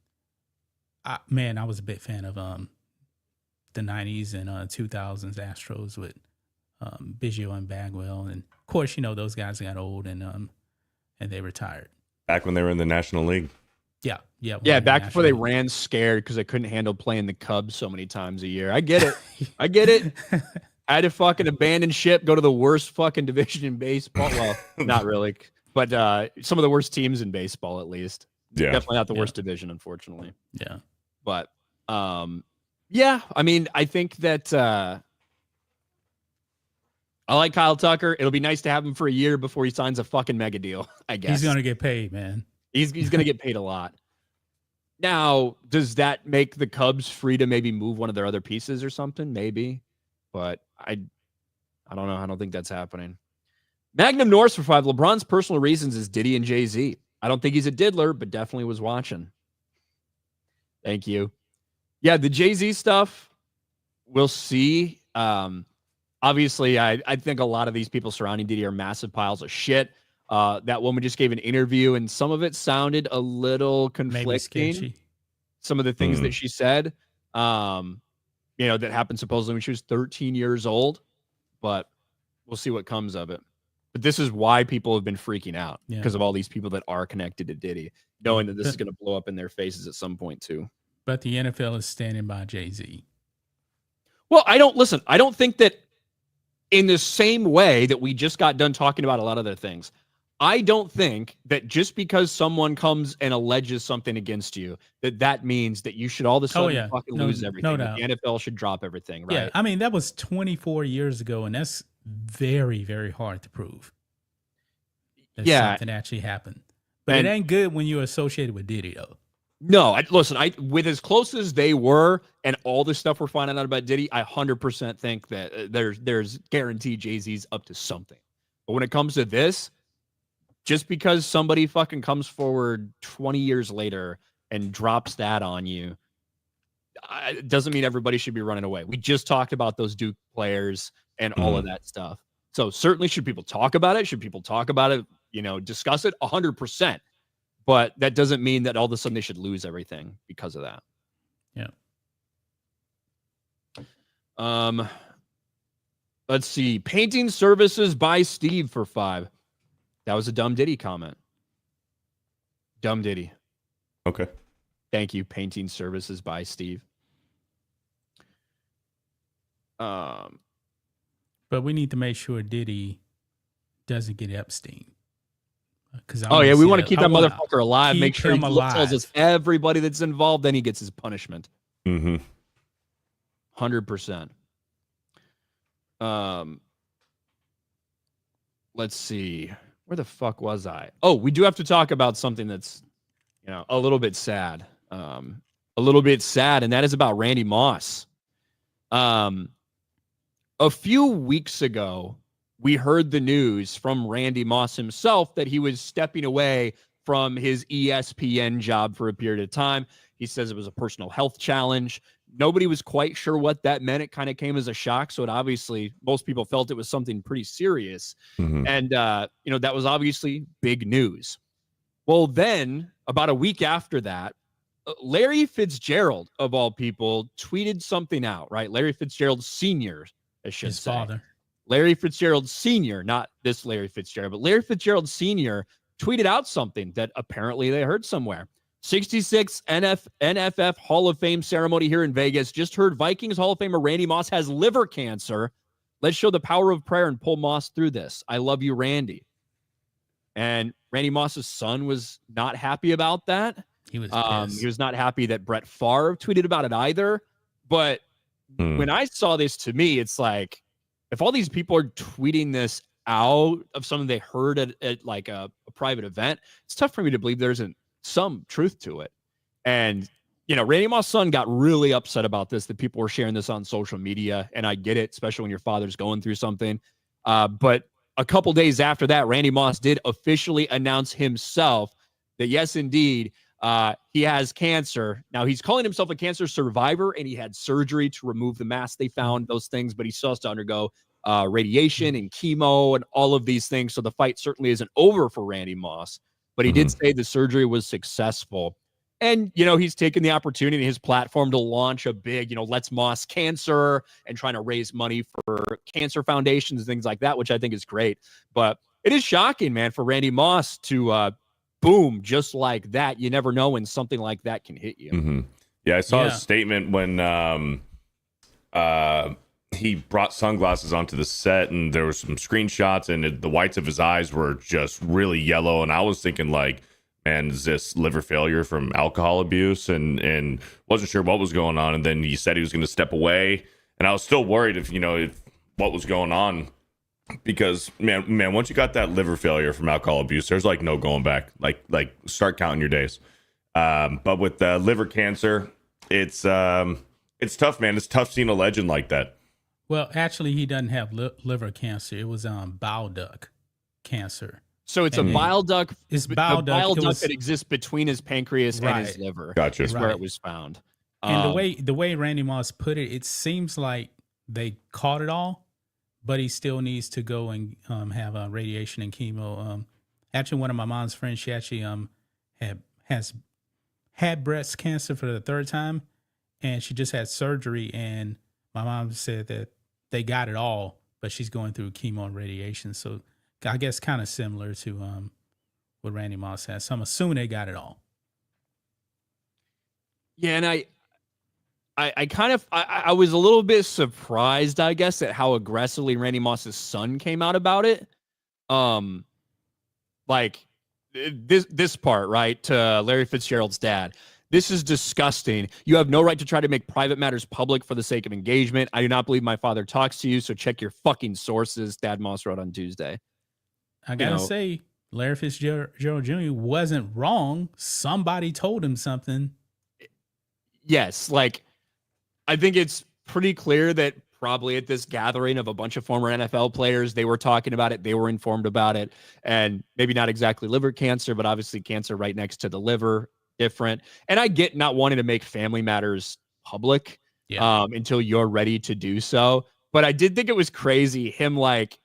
[SPEAKER 2] I was a big fan of the 90s and 2000s Astros with Biggio and Bagwell. And of course, those guys got old and they retired.
[SPEAKER 3] Back when they were in the National League.
[SPEAKER 1] Yeah, back before they ran scared because they couldn't handle playing the Cubs so many times a year. I get it. I had to fucking abandon ship, go to the worst fucking division in baseball. Well, not really, but some of the worst teams in baseball, at least.
[SPEAKER 3] Yeah.
[SPEAKER 1] Definitely not the worst division, unfortunately.
[SPEAKER 2] Yeah.
[SPEAKER 1] But, I mean, I think that I like Kyle Tucker. It'll be nice to have him for a year before he signs a fucking mega deal, I guess.
[SPEAKER 2] He's going to get paid, man.
[SPEAKER 1] He's going to get paid a lot. Now, does that make the Cubs free to maybe move one of their other pieces or something? Maybe. But I don't know. I don't think that's happening. Magnum Norse for 5. LeBron's personal reasons is Diddy and Jay-Z. I don't think he's a diddler, but definitely was watching. Thank you. Yeah, the Jay-Z stuff, we'll see. Obviously, I think a lot of these people surrounding Diddy are massive piles of shit. That woman just gave an interview, and some of it sounded a little
[SPEAKER 2] Maybe
[SPEAKER 1] conflicting.
[SPEAKER 2] sketchy.
[SPEAKER 1] Some of the things that she said, that happened supposedly when she was 13 years old, but we'll see what comes of it. But this is why people have been freaking out because of all these people that are connected to Diddy, knowing that this is going to blow up in their faces at some point too.
[SPEAKER 2] But the NFL is standing by Jay-Z.
[SPEAKER 1] Well, I don't think that in the same way that we just got done talking about a lot of other things, I don't think that just because someone comes and alleges something against you, that means that you should all of a sudden fucking lose everything.
[SPEAKER 2] No
[SPEAKER 1] doubt. The NFL should drop everything, right?
[SPEAKER 2] Yeah, I mean, that was 24 years ago, and that's very, very hard to prove that something actually happened. But it ain't good when you're associated with Diddy, though.
[SPEAKER 1] No, with as close as they were and all the stuff we're finding out about Diddy, I 100% think that there's guaranteed Jay-Z's up to something. But when it comes to this, just because somebody fucking comes forward 20 years later and drops that on you, it doesn't mean everybody should be running away. We just talked about those Duke players and all of that stuff. So certainly should people talk about it? Should people talk about it, discuss it? 100%. But that doesn't mean that all of a sudden they should lose everything because of that.
[SPEAKER 2] Yeah.
[SPEAKER 1] Let's see. Painting services by Steve for 5. That was a dumb Diddy comment. Dumb Diddy.
[SPEAKER 3] Okay.
[SPEAKER 1] Thank you. Painting services by Steve.
[SPEAKER 2] But we need to make sure Diddy doesn't get Epstein.
[SPEAKER 1] We want to keep that motherfucker alive. Make sure he
[SPEAKER 2] alive.
[SPEAKER 1] tells us everybody that's involved, then he gets his punishment. 100%. Let's see. Where the fuck was I? Oh, we do have to talk about something that's, a little bit sad. And that is about Randy Moss. A few weeks ago, we heard the news from Randy Moss himself that he was stepping away from his ESPN job for a period of time. He says it was a personal health challenge. Nobody was quite sure what that meant. It kind of came as a shock. So most people felt it was something pretty serious. And, that was obviously big news. Well, then about a week after that, Larry Fitzgerald, of all people, tweeted something out, right? Larry Fitzgerald Sr., I should
[SPEAKER 2] his
[SPEAKER 1] say.
[SPEAKER 2] father.
[SPEAKER 1] Larry Fitzgerald Sr., not this Larry Fitzgerald, but Larry Fitzgerald Sr. tweeted out something that apparently they heard somewhere. 66 NFF Hall of Fame ceremony here in Vegas. Just heard Vikings Hall of Famer Randy Moss has liver cancer. Let's show the power of prayer and pull Moss through this. I love you, Randy. And Randy Moss's son was not happy about that.
[SPEAKER 2] He was pissed.
[SPEAKER 1] He was not happy that Brett Favre tweeted about it either. But when I saw this, to me, it's like, if all these people are tweeting this out of something they heard at like a private event, it's tough for me to believe there isn't some truth to it. And, Randy Moss' son got really upset about this, that people were sharing this on social media. And I get it, especially when your father's going through something. But a couple days after that, Randy Moss did officially announce himself that, yes, indeed, he has cancer. Now, he's calling himself a cancer survivor, and he had surgery to remove the mass. They found those things, but he still has to undergo radiation and chemo and all of these things. So the fight certainly isn't over for Randy Moss, but he did say the surgery was successful. And, he's taken the opportunity in his platform to launch a big, Let's Moss Cancer and trying to raise money for cancer foundations and things like that, which I think is great. But it is shocking, man, for Randy Moss to boom, just like that. You never know when something like that can hit you.
[SPEAKER 3] Yeah, I saw a statement when he brought sunglasses onto the set, and there were some screenshots, and the whites of his eyes were just really yellow. And I was thinking, like, man, is this liver failure from alcohol abuse? And wasn't sure what was going on. And then he said he was going to step away, and I was still worried if what was going on. Because man, once you got that liver failure from alcohol abuse, there's like no going back. Like start counting your days. But with liver cancer, it's tough, man. It's tough seeing a legend like that.
[SPEAKER 2] Well, actually, he doesn't have liver cancer. It was bile duct cancer.
[SPEAKER 1] So it's a bile duct.
[SPEAKER 2] It's bile duct
[SPEAKER 1] that exists between his pancreas and his liver.
[SPEAKER 3] Gotcha.
[SPEAKER 1] Is where it was found.
[SPEAKER 2] And the way Randy Moss put it, it seems like they caught it all, but he still needs to go and have radiation and chemo Actually, one of my mom's friends, she actually has had breast cancer for the third time, and she just had surgery. And my mom said that they got it all, but she's going through chemo and radiation. So I guess kind of similar to what Randy Moss has. So I'm assuming they got it all.
[SPEAKER 1] Yeah, and I was a little bit surprised, I guess, at how aggressively Randy Moss's son came out about it. Like this part, right, to Larry Fitzgerald's dad. This is disgusting. You have no right to try to make private matters public for the sake of engagement. I do not believe my father talks to you, so check your fucking sources, Dad Moss wrote on Tuesday.
[SPEAKER 2] I gotta say, Larry Fitzgerald Jr. wasn't wrong. Somebody told him something.
[SPEAKER 1] Yes, like, I think it's pretty clear that probably at this gathering of a bunch of former NFL players, they were talking about it, they were informed about it, and maybe not exactly liver cancer, but obviously cancer right next to the liver, different. And I get not wanting to make family matters public until you're ready to do so. But I did think it was crazy, him like,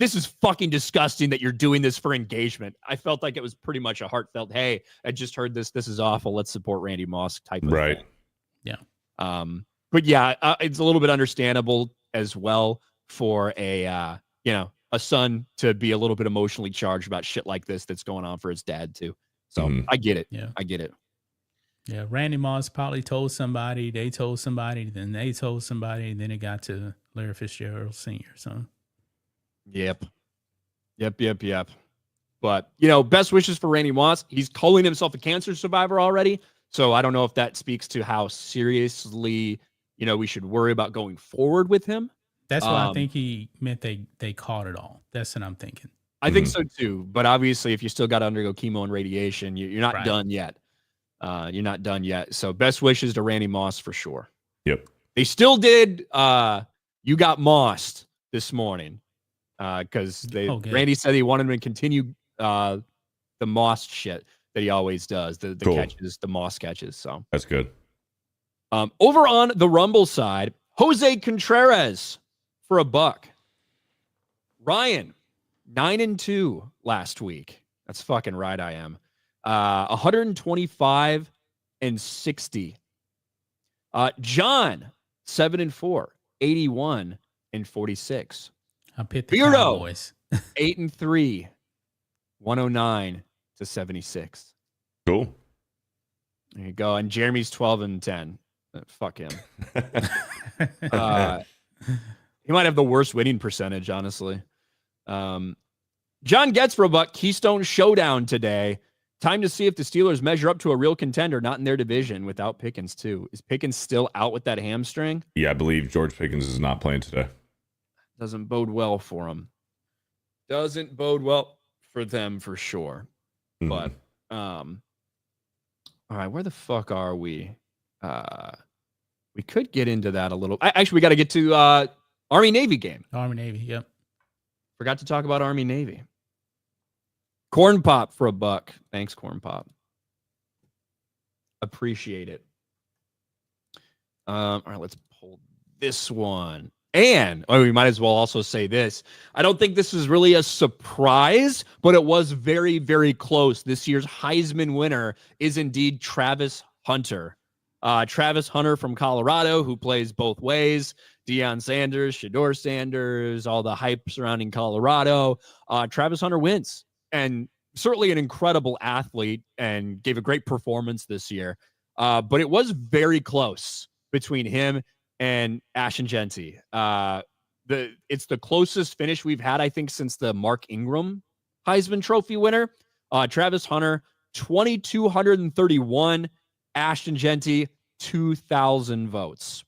[SPEAKER 1] this is fucking disgusting that you're doing this for engagement. I felt like it was pretty much a heartfelt, hey, I just heard this. This is awful. Let's support Randy Moss type of thing.
[SPEAKER 2] Yeah.
[SPEAKER 1] But yeah, it's a little bit understandable as well for a son to be a little bit emotionally charged about shit like this that's going on for his dad too. So I get it.
[SPEAKER 2] Yeah.
[SPEAKER 1] I get it.
[SPEAKER 2] Yeah. Randy Moss probably told somebody, they told somebody, then they told somebody, and then it got to Larry Fitzgerald Sr. So.
[SPEAKER 1] Yep. But, best wishes for Randy Moss. He's calling himself a cancer survivor already. So I don't know if that speaks to how seriously, we should worry about going forward with him.
[SPEAKER 2] That's why I think he meant they caught it all. That's what I'm thinking.
[SPEAKER 1] I think so too. But obviously, if you still got to undergo chemo and radiation, you're not done yet. You're not done yet. So best wishes to Randy Moss for sure.
[SPEAKER 3] Yep.
[SPEAKER 1] They still did. You got mossed this morning. Because Randy said he wanted him to continue the Moss shit that he always does, the catches, the Moss catches. So
[SPEAKER 3] that's good.
[SPEAKER 1] Over on the Rumble side, Jose Contreras for $1. Ryan, 9-2 last week. That's fucking right. I am 125 and 60. John, 7-4, 81 and 46.
[SPEAKER 2] I picked the
[SPEAKER 1] Beardo,
[SPEAKER 2] Cowboys.
[SPEAKER 1] 8-3, 109 to 76.
[SPEAKER 3] Cool.
[SPEAKER 1] There you go. And Jeremy's 12-10. Fuck him. He might have the worst winning percentage, honestly. John gets for $1. Keystone Showdown today. Time to see if the Steelers measure up to a real contender, not in their division, without Pickens too. Is Pickens still out with that hamstring?
[SPEAKER 3] Yeah, I believe George Pickens is not playing today.
[SPEAKER 1] Doesn't bode well for him. Doesn't bode well for them for sure. But all right, where the fuck are we? We could get into that a little. Actually, we got to get to Army Navy game.
[SPEAKER 2] Army Navy, yep.
[SPEAKER 1] Forgot to talk about Army Navy. Corn Pop for $1. Thanks, Corn Pop. Appreciate it. All right, let's pull this one. And we might as well also say this. I don't think this is really a surprise, but it was very, very close. This year's Heisman winner is indeed Travis Hunter. Travis Hunter from Colorado, who plays both ways. Deion Sanders, Shedeur Sanders, all the hype surrounding Colorado. Travis Hunter wins. And certainly an incredible athlete and gave a great performance this year. But it was very close between him and Ashton Genty. It's the closest finish we've had, I think, since the Mark Ingram Heisman Trophy winner. Travis Hunter, 2,231. Ashton Genty, 2,000 votes.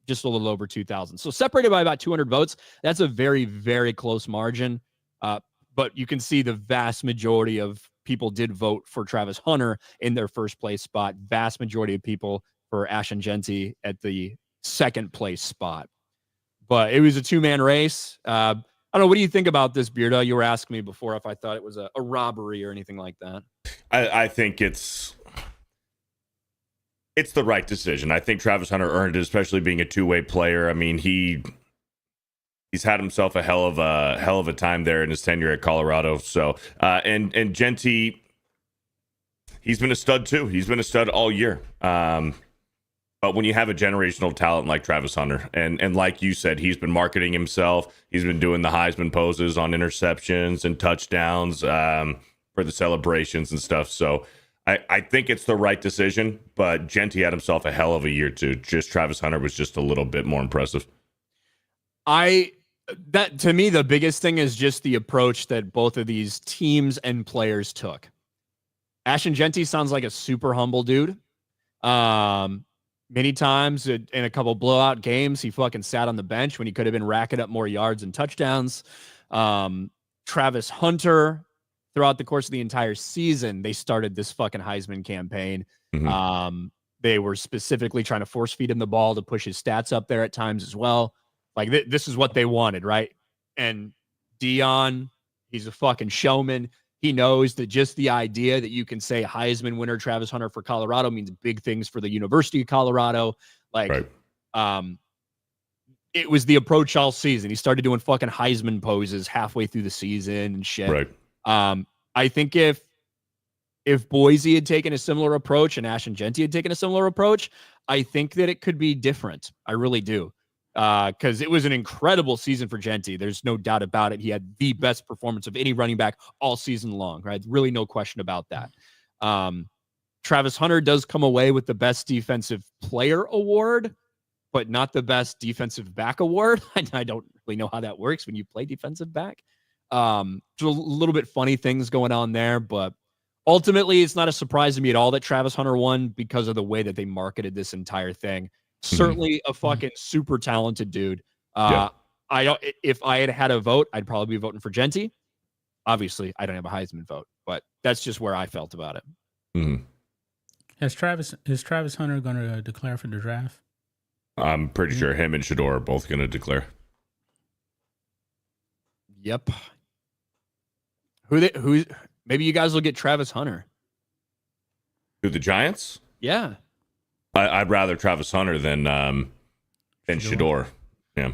[SPEAKER 1] Just a little over 2,000. So separated by about 200 votes. That's a very, very close margin. But you can see the vast majority of people did vote for Travis Hunter in their first place spot. Vast majority of people for Ashton Genty at the second place spot. But it was a two-man race. I don't know. What do you think about this, Beardo? You were asking me before if I thought it was a robbery or anything like that.
[SPEAKER 3] I think it's the right decision. I think Travis Hunter earned it, especially being a two-way player. I mean, he he's had himself a hell of a time there in his tenure at Colorado. So and Genty, he's been a stud too. He's been a stud all year. But when you have a generational talent like Travis Hunter, and like you said, he's been marketing himself. He's been doing the Heisman poses on interceptions and touchdowns for the celebrations and stuff. So I think it's the right decision. But Genty had himself a hell of a year too. Just Travis Hunter was just a little bit more impressive.
[SPEAKER 1] That to me, the biggest thing is just the approach that both of these teams and players took. Ashton Genty sounds like a super humble dude. Many times in a couple blowout games, he fucking sat on the bench when he could have been racking up more yards and touchdowns. Travis Hunter, throughout the course of the entire season, they started this fucking Heisman campaign. Mm-hmm. They were specifically trying to force feed him the ball to push his stats up there at times as well. Like this is what they wanted, right? And Dion, he's a fucking showman. He knows that just the idea that you can say Heisman winner Travis Hunter for Colorado means big things for the University of Colorado. Like, right. It was the approach all season. He started doing fucking Heisman poses halfway through the season and shit.
[SPEAKER 3] Right.
[SPEAKER 1] I think if Boise had taken a similar approach and Ashton Genty had taken a similar approach, I think that it could be different. I really do. Because it was an incredible season for Genty. There's no doubt about it. He had the best performance of any running back all season long, right? Really no question about that. Travis Hunter does come away with the best defensive player award, but not the best defensive back award. I don't really know how that works when you play defensive back. Just a little bit funny things going on there, but ultimately it's not a surprise to me at all that Travis Hunter won because of the way that they marketed this entire thing. Certainly a fucking super talented dude. If I had a vote, I'd probably be voting for Genty. Obviously, I don't have a Heisman vote, but that's just where I felt about it.
[SPEAKER 3] Mm-hmm.
[SPEAKER 2] Is Travis Hunter going to declare for the draft?
[SPEAKER 3] I'm pretty sure him and Shador are both going to declare.
[SPEAKER 1] Yep. Who? Maybe you guys will get Travis Hunter.
[SPEAKER 3] Who, the Giants?
[SPEAKER 1] Yeah.
[SPEAKER 3] I'd rather Travis Hunter than Shador. Yeah.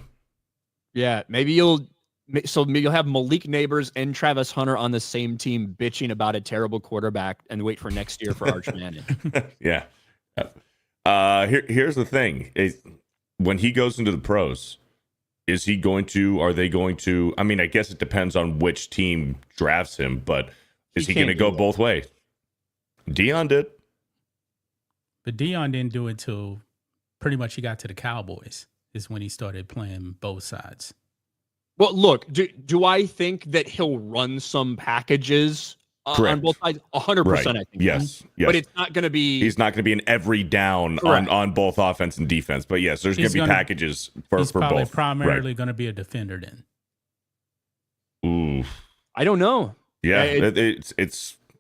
[SPEAKER 1] Yeah. Maybe you'll have Malik Neighbors and Travis Hunter on the same team bitching about a terrible quarterback and wait for next year for Arch Manning.
[SPEAKER 3] Yeah. Here's the thing. When he goes into the pros, are they going to, I mean, I guess it depends on which team drafts him, but is he going to go both ways? Dion did.
[SPEAKER 2] But Dion didn't do it till pretty much he got to the Cowboys is when he started playing both sides.
[SPEAKER 1] Well, look, do I think that he'll run some packages on both sides? 100%,
[SPEAKER 3] right.
[SPEAKER 1] I think.
[SPEAKER 3] Yes.
[SPEAKER 1] But it's not going to be...
[SPEAKER 3] He's not going to be in every down on both offense and defense. But yes, there's going to be packages for both. He's probably
[SPEAKER 2] primarily going to be a defender then.
[SPEAKER 3] Ooh.
[SPEAKER 1] I don't know.
[SPEAKER 3] Yeah,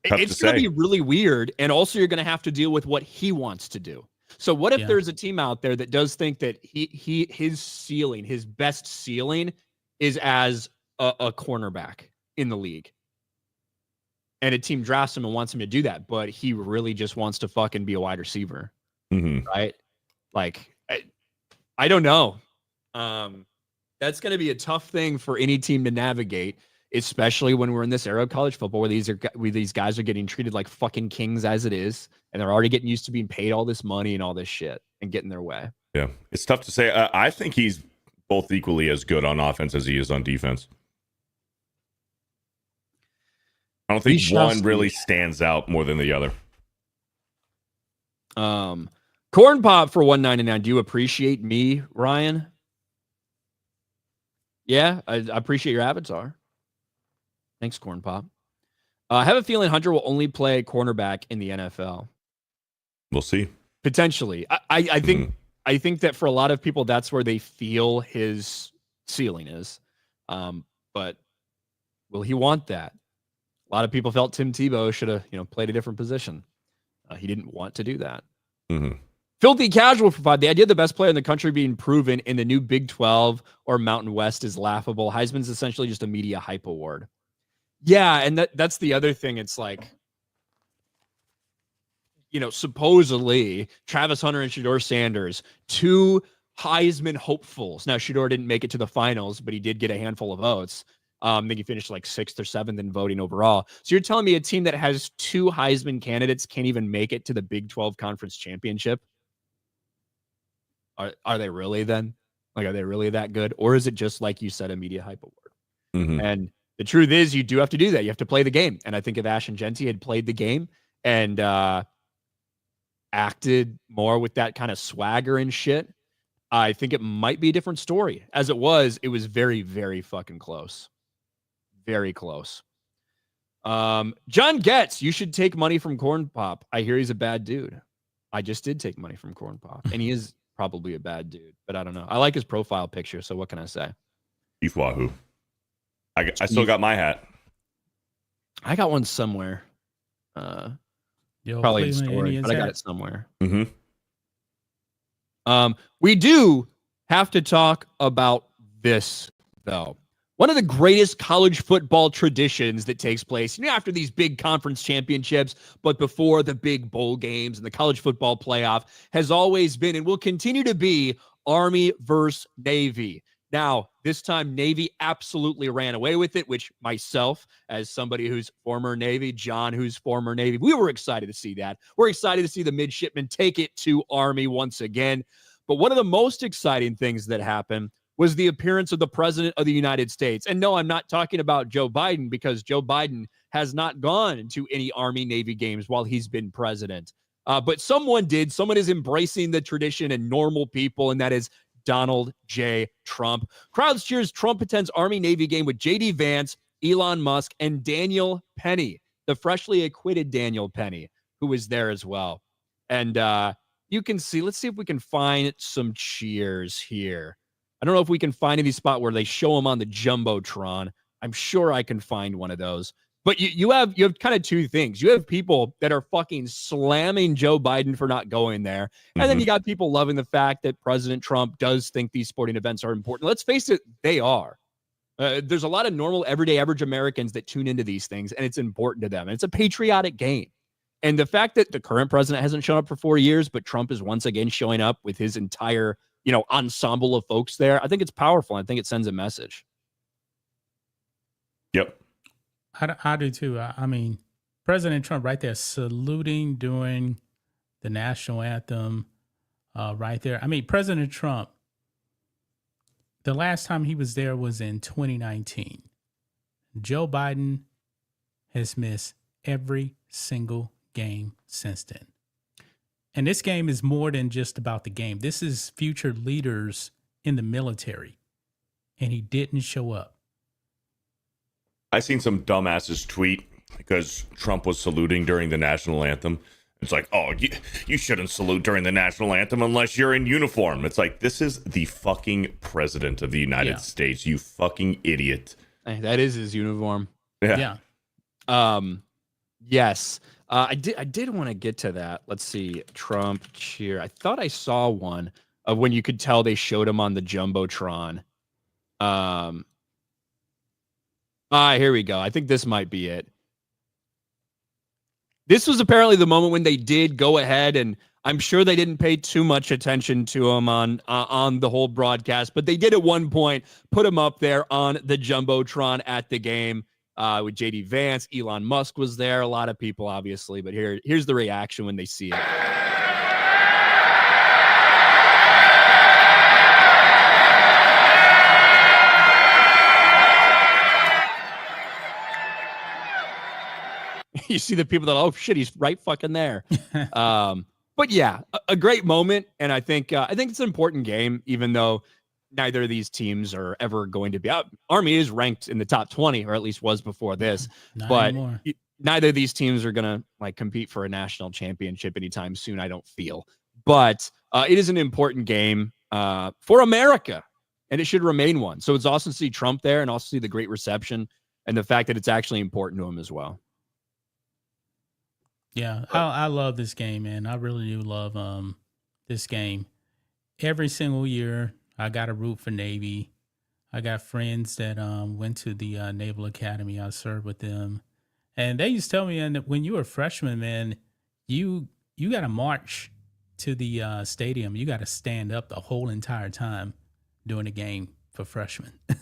[SPEAKER 3] it's going to
[SPEAKER 1] be really weird, and also you're going to have to deal with what he wants to do. So what if there's a team out there that does think that his best ceiling is as a cornerback in the league, and a team drafts him and wants him to do that, but he really just wants to fucking be a wide receiver, right? Like, I don't know. That's going to be a tough thing for any team to navigate, especially when we're in this era of college football where these guys are getting treated like fucking kings as it is, and they're already getting used to being paid all this money and all this shit and getting their way.
[SPEAKER 3] Yeah, it's tough to say. I think he's both equally as good on offense as he is on defense. I don't think one really stands out more than the other.
[SPEAKER 1] Corn Pop for $1.99. Do you appreciate me, Ryan? Yeah, I appreciate your avatar. Thanks, Corn Pop. I have a feeling Hunter will only play cornerback in the NFL.
[SPEAKER 3] We'll see.
[SPEAKER 1] Potentially. I think that for a lot of people, that's where they feel his ceiling is. But will he want that? A lot of people felt Tim Tebow should have, played a different position. He didn't want to do that.
[SPEAKER 3] Mm-hmm.
[SPEAKER 1] Filthy Casual provide the idea of the best player in the country being proven in the new Big 12 or Mountain West is laughable. Heisman's essentially just a media hype award. Yeah, and that's the other thing. It's like, supposedly Travis Hunter and Shador Sanders, two Heisman hopefuls. Now, Shedeur didn't make it to the finals, but he did get a handful of votes. I think he finished like 6th or 7th in voting overall. So you're telling me a team that has 2 Heisman candidates can't even make it to the Big 12 Conference Championship? Are they really then? Like, are they really that good? Or is it just like you said, a media hype award?
[SPEAKER 3] Mm-hmm.
[SPEAKER 1] And the truth is, you do have to do that. You have to play the game. And I think if Ash and Genty had played the game and acted more with that kind of swagger and shit, I think it might be a different story. As it was very, very fucking close. Very close. John Getz, you should take money from Corn Pop. I hear he's a bad dude. I just did take money from Corn Pop, and he is probably a bad dude, but I don't know. I like his profile picture, so what can I say?
[SPEAKER 3] Chief Wahoo. I still got my hat.
[SPEAKER 1] I got one somewhere. Probably in storage, but I got it somewhere.
[SPEAKER 3] Mm-hmm.
[SPEAKER 1] We do have to talk about this, though. One of the greatest college football traditions that takes place, after these big conference championships, but before the big bowl games and the college football playoff, has always been and will continue to be Army versus Navy. Now, this time, Navy absolutely ran away with it, which myself, as somebody who's former Navy, John, who's former Navy, we were excited to see that. We're excited to see the midshipmen take it to Army once again. But one of the most exciting things that happened was the appearance of the President of the United States. And no, I'm not talking about Joe Biden, because Joe Biden has not gone to any Army-Navy games while he's been president. But someone did. Someone is embracing the tradition and normal people, and that is Donald J. Trump. Crowds cheers. Trump attends Army-Navy game with J.D. Vance, Elon Musk, and Daniel Penny, the freshly acquitted Daniel Penny, who was there as well. And you can see, let's see if we can find some cheers here. I don't know if we can find any spot where they show him on the Jumbotron. I'm sure I can find one of those. But you have kind of two things. You have people that are fucking slamming Joe Biden for not going there. And then you got people loving the fact that President Trump does think these sporting events are important. Let's face it, they are. There's a lot of normal, everyday, average Americans that tune into these things, and it's important to them. And it's a patriotic game. And the fact that the current president hasn't shown up for 4 years, but Trump is once again showing up with his entire, ensemble of folks there, I think it's powerful. I think it sends a message.
[SPEAKER 3] Yep.
[SPEAKER 2] I do too. I mean, President Trump right there saluting during the national anthem right there. I mean, President Trump, the last time he was there was in 2019. Joe Biden has missed every single game since then. And this game is more than just about the game. This is future leaders in the military. And he didn't show up.
[SPEAKER 3] I seen some dumbasses tweet because Trump was saluting during the national anthem. It's like, oh, you shouldn't salute during the national anthem unless you're in uniform. It's like, this is the fucking president of the United States, you fucking idiot.
[SPEAKER 1] Hey, that is his uniform.
[SPEAKER 3] Yeah.
[SPEAKER 1] Yes. I did want to get to that. Let's see. Trump cheer. I thought I saw one of when you could tell they showed him on the Jumbotron. Here we go. I think this might be it. This was apparently the moment when they did go ahead, and I'm sure they didn't pay too much attention to him on the whole broadcast, but they did at one point put him up there on the Jumbotron at the game with J.D. Vance. Elon Musk was there. A lot of people, obviously, but here's the reaction when they see it. You see the people that, oh shit, he's right fucking there. But yeah, a great moment, and I think it's an important game, even though neither of these teams are ever going to be out. Army is ranked in the top 20, or at least was before this.
[SPEAKER 2] Not
[SPEAKER 1] but
[SPEAKER 2] anymore.
[SPEAKER 1] Neither of these teams are gonna compete for a national championship anytime soon, I don't feel. But it is an important game for America, and it should remain one. So it's awesome to see Trump there, and also see the great reception and the fact that it's actually important to him as well.
[SPEAKER 2] Yeah, I love this game, man. I really do love this game. Every single year, I got to root for Navy. I got friends that went to the Naval Academy. I served with them, and they used to tell me, and when you were a freshman, man, you got to march to the stadium, you got to stand up the whole entire time during the game for freshmen. I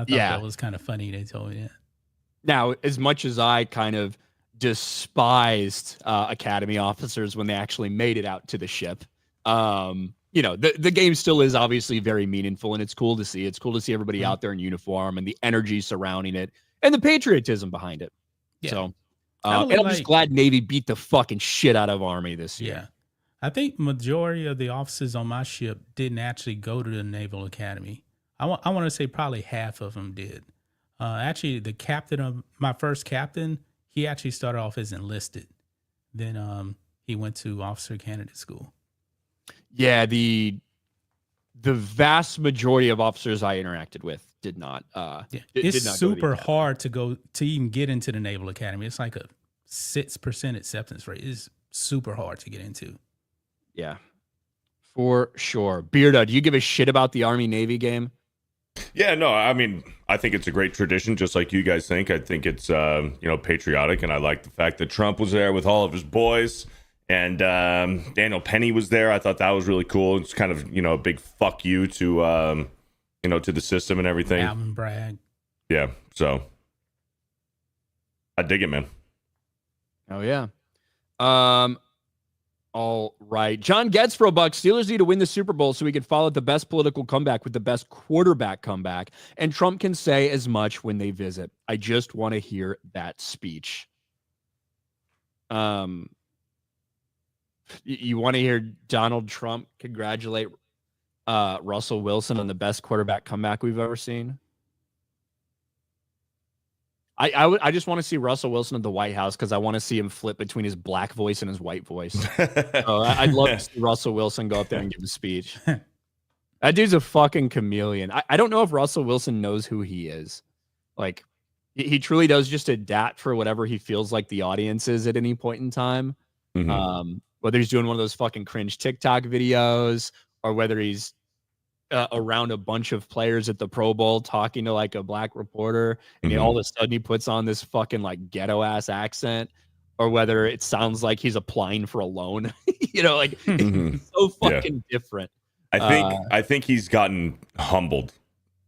[SPEAKER 2] thought that was kind of funny. They told me that.
[SPEAKER 1] Now, as much as I kind of despised academy officers when they actually made it out to the ship, the game still is obviously very meaningful, and it's cool to see. It's cool to see everybody out there in uniform and the energy surrounding it and the patriotism behind it. Yeah. So, and I'm just glad Navy beat the fucking shit out of Army this year.
[SPEAKER 2] Yeah. I think majority of the officers on my ship didn't actually go to the Naval Academy. I want to say probably half of them did. Actually, the captain of my first captain, he actually started off as enlisted. Then he went to officer candidate school.
[SPEAKER 1] Yeah, the vast majority of officers I interacted with did not.
[SPEAKER 2] It's super hard to even get into the Naval Academy. It's like a 6% acceptance rate. It's super hard to get into.
[SPEAKER 1] Yeah, for sure. Bearda, do you give a shit about the Army-Navy game?
[SPEAKER 3] Yeah, no, I mean, I think it's a great tradition, just like you guys think. I think it's, patriotic, and I like the fact that Trump was there with all of his boys, and Daniel Penny was there. I thought that was really cool. It's kind of, a big fuck you to, to the system and everything.
[SPEAKER 2] Alvin Bragg.
[SPEAKER 3] Yeah, so I dig it, man.
[SPEAKER 1] Oh, yeah. All right. John Getz for $1. Steelers need to win the Super Bowl so we can follow the best political comeback with the best quarterback comeback. And Trump can say as much when they visit. I just want to hear that speech. You want to hear Donald Trump congratulate Russell Wilson on the best quarterback comeback we've ever seen? I just want to see Russell Wilson at the White House because I want to see him flip between his black voice and his white voice. So I'd love to see Russell Wilson go up there and give a speech. That dude's a fucking chameleon. I don't know if Russell Wilson knows who he is. Like, he truly does just adapt for whatever he feels like the audience is at any point in time. Mm-hmm. Whether he's doing one of those fucking cringe TikTok videos or whether he's around a bunch of players at the Pro Bowl talking to like a black reporter and all of a sudden he puts on this fucking like ghetto ass accent, or whether it sounds like he's applying for a loan. It's so fucking different.
[SPEAKER 3] I think he's gotten humbled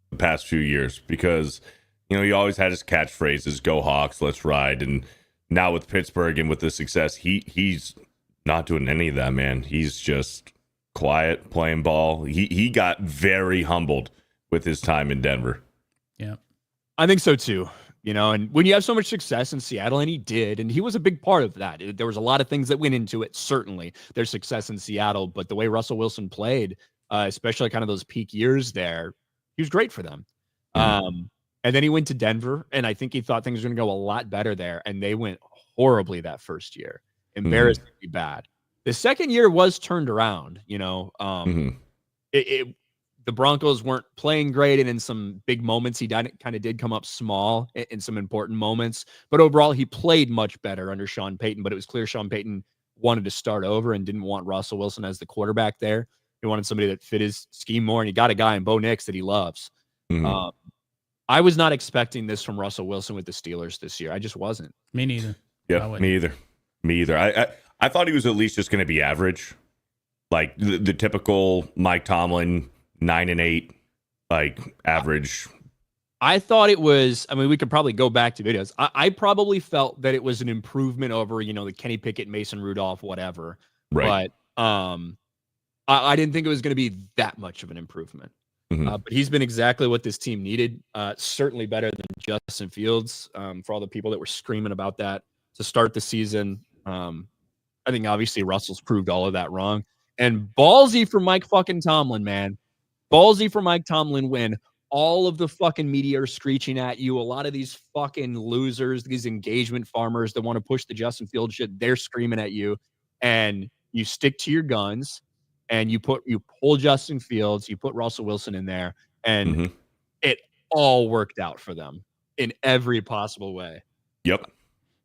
[SPEAKER 3] the past few years because he always had his catchphrases, "Go Hawks, let's ride," and now with Pittsburgh and with the success, he's not doing any of that, man. He's just quiet, playing ball. He got very humbled with his time in Denver.
[SPEAKER 2] Yeah,
[SPEAKER 1] I think so too. And when you have so much success in Seattle, and he did, and he was a big part of that. There was a lot of things that went into it. Certainly, their success in Seattle, but the way Russell Wilson played, especially kind of those peak years there, he was great for them. And then he went to Denver, and I think he thought things were going to go a lot better there, and they went horribly that first year, embarrassingly bad. The second year was turned around, the Broncos weren't playing great, and in some big moments, he kind of did come up small in some important moments. But overall, he played much better under Sean Payton. But it was clear Sean Payton wanted to start over and didn't want Russell Wilson as the quarterback there. He wanted somebody that fit his scheme more, and he got a guy in Bo Nix that he loves. I was not expecting this from Russell Wilson with the Steelers this year. I just wasn't.
[SPEAKER 2] Me neither.
[SPEAKER 3] Yeah, me either. I thought he was at least just going to be average, like the typical Mike Tomlin 9-8, like average.
[SPEAKER 1] I thought it was. I mean, we could probably go back to videos. I probably felt that it was an improvement over the Kenny Pickett, Mason Rudolph, whatever.
[SPEAKER 3] Right.
[SPEAKER 1] But I didn't think it was going to be that much of an improvement. But he's been exactly what this team needed. Certainly better than Justin Fields. For all the people that were screaming about that to start the season. I think obviously Russell's proved all of that wrong. And ballsy for Mike fucking Tomlin, man. Ballsy for Mike Tomlin when all of the fucking media are screeching at you. A lot of these fucking losers, these engagement farmers that want to push the Justin Fields shit, they're screaming at you. And you stick to your guns and you pull Justin Fields, you put Russell Wilson in there, and it all worked out for them in every possible way.
[SPEAKER 3] Yep.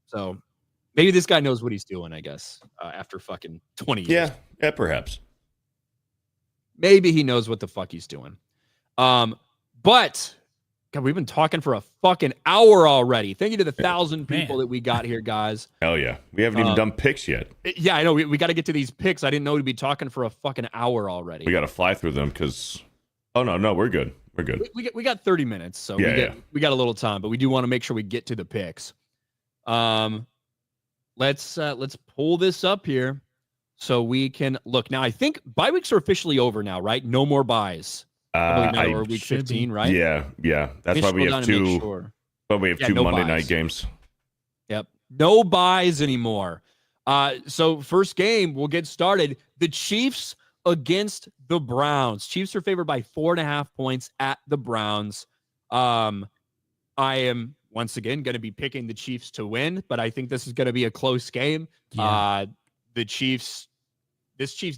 [SPEAKER 1] So maybe this guy knows what he's doing, I guess, after fucking 20 years.
[SPEAKER 3] Yeah, perhaps. Maybe
[SPEAKER 1] Maybe he knows what the fuck he's doing. But God, we've been talking for a fucking hour already. Thank you to the 1,000 people that we got here, guys.
[SPEAKER 3] Hell yeah. We haven't even done picks yet.
[SPEAKER 1] Yeah, I know. We got to get to these picks. I didn't know we'd be talking for a fucking hour already.
[SPEAKER 3] We got to fly through them because... Oh, no, we're good. We're good.
[SPEAKER 1] We got 30 minutes, so we got a little time, but we do want to make sure we get to the picks. Let's pull this up here so we can look. Now, I think bye weeks are officially over now, right? No more buys. Or week 15, right?
[SPEAKER 3] Yeah. That's why we have two. But we have two Monday night games.
[SPEAKER 1] Yep. No buys anymore. So first game, we'll get started. The Chiefs against the Browns. Chiefs are favored by 4.5 points at the Browns. I am once again going to be picking the Chiefs to win, but I think this is going to be a close game. Yeah. This Chiefs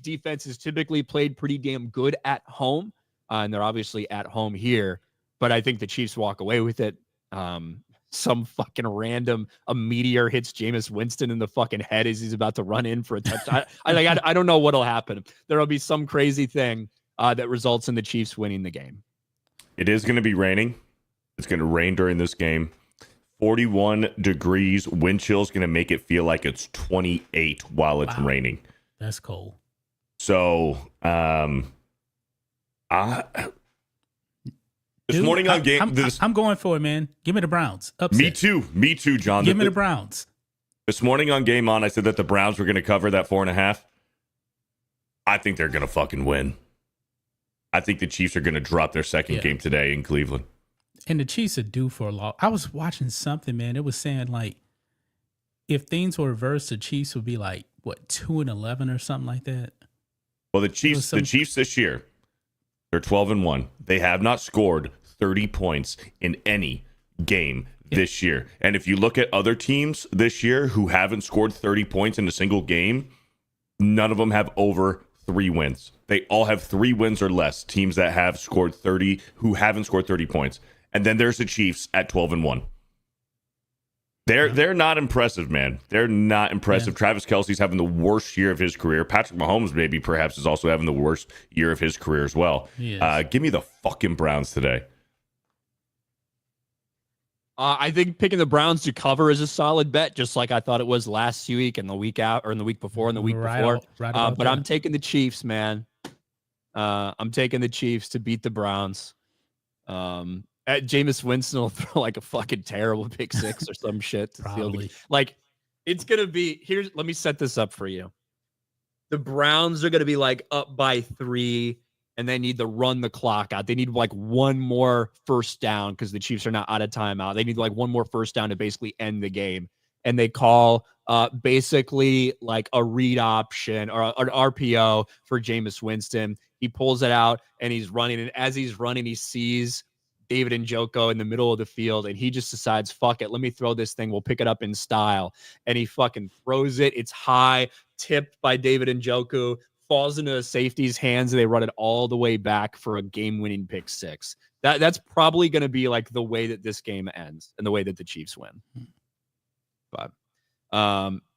[SPEAKER 1] defense is typically played pretty damn good at home. And they're obviously at home here, but I think the Chiefs walk away with it. Some fucking a meteor hits Jameis Winston in the fucking head as he's about to run in for a touchdown. I don't know what'll happen. There'll be some crazy thing that results in the Chiefs winning the game.
[SPEAKER 3] It is going to be raining. It's going to rain during this game. 41 degrees. Wind chill is going to make it feel like it's 28 while it's raining.
[SPEAKER 2] That's cold.
[SPEAKER 3] So, this morning on game,
[SPEAKER 2] I'm going for it, man. Give me the Browns. Upset.
[SPEAKER 3] Me too, John.
[SPEAKER 2] Give me the Browns.
[SPEAKER 3] This morning on Game On, I said that the Browns were going to cover that 4.5. I think they're going to fucking win. I think the Chiefs are going to drop their second game today in Cleveland.
[SPEAKER 2] And the Chiefs are due for a loss. I was watching something, man. It was saying like, if things were reversed, the Chiefs would be like 2-11 or something like that.
[SPEAKER 3] Well, the Chiefs this year, they're 12-1. They have not scored 30 points in any game this year. And if you look at other teams this year who haven't scored 30 points in a single game, none of them have over 3 wins. They all have 3 wins or less. Teams that have scored 30 who haven't scored 30 points. And then there's the Chiefs at 12-1. They're not impressive, man. They're not impressive. Yeah. Travis Kelce's having the worst year of his career. Patrick Mahomes maybe perhaps is also having the worst year of his career as well. Give me the fucking Browns today.
[SPEAKER 1] I think picking the Browns to cover is a solid bet, just like I thought it was last week and the week out, or in the week before and the week before. But I'm taking the Chiefs, man. I'm taking the Chiefs to beat the Browns. Jameis Winston will throw like a fucking terrible pick 6 or some shit to seal the game. Like, it's gonna be let me set this up for you. The Browns are gonna be like up by 3, and they need to run the clock out. They need like one more first down because the Chiefs are not out of timeout. They need like one more first down to basically end the game. And they call basically like a read option or an RPO for Jameis Winston. He pulls it out and he's running. And as he's running, he sees David Njoku in the middle of the field, and he just decides, fuck it, let me throw this thing. We'll pick it up in style. And he fucking throws it. It's high, tipped by David Njoku, falls into a safety's hands, and they run it all the way back for a game-winning pick 6. That's probably going to be like the way that this game ends and the way that the Chiefs win. But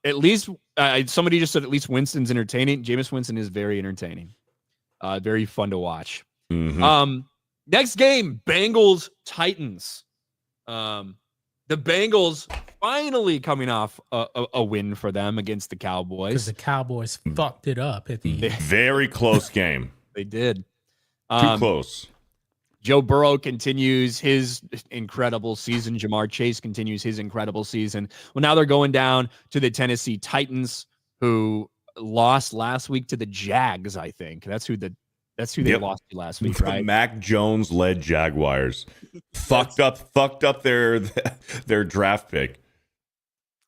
[SPEAKER 1] at least somebody just said at least Winston's entertaining. Jameis Winston is very entertaining. Very fun to watch.
[SPEAKER 3] Mm-hmm.
[SPEAKER 1] Next game, Bengals-Titans. The Bengals finally coming off a win for them against the Cowboys.
[SPEAKER 2] Because the Cowboys fucked it up at the end.
[SPEAKER 3] Very close game.
[SPEAKER 1] They did.
[SPEAKER 3] Too close.
[SPEAKER 1] Joe Burrow continues his incredible season. Jamar Chase continues his incredible season. Well, now they're going down to the Tennessee Titans, who lost last week to the Jags, I think. That's who they lost to last week, right?
[SPEAKER 3] Mac Jones-led Jaguars fucked up their draft pick.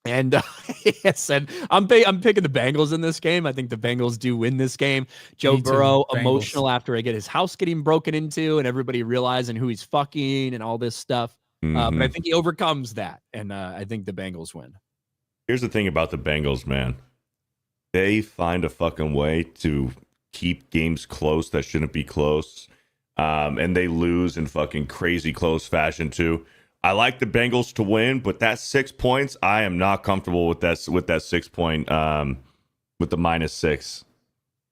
[SPEAKER 1] And yes, and I'm picking the Bengals in this game. I think the Bengals do win this game. Joe Burrow emotional after I get his house getting broken into and everybody realizing who he's fucking and all this stuff. But I think he overcomes that, and I think the Bengals win.
[SPEAKER 3] Here's the thing about the Bengals, man. They find a fucking way to keep games close that shouldn't be close. And they lose in fucking crazy close fashion too. I like the Bengals to win, but that 6 points, I am not comfortable with that 6 point with the -6.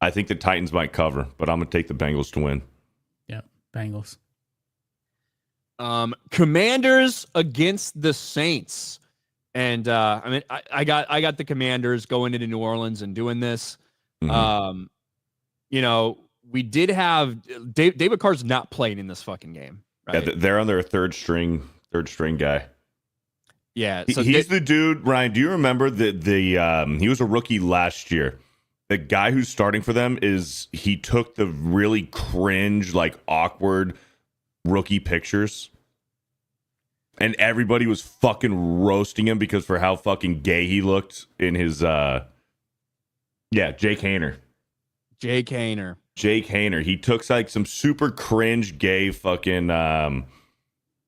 [SPEAKER 3] I think the Titans might cover, but I'm gonna take the Bengals to win.
[SPEAKER 2] Yeah, Bengals.
[SPEAKER 1] Commanders against the Saints. And I mean, I got the Commanders going into New Orleans and doing this.
[SPEAKER 3] Mhm.
[SPEAKER 1] You know, we did have David Carr's not playing in this fucking game. Right?
[SPEAKER 3] Yeah, they're on their third string guy.
[SPEAKER 1] Yeah, so
[SPEAKER 3] He's the dude. Ryan, do you remember the he was a rookie last year? The guy who's starting for them he took the really cringe, like awkward rookie pictures, and everybody was fucking roasting him because for how fucking gay he looked in his Jake Hayner.
[SPEAKER 1] Jake Hayner. He took like some super cringe gay fucking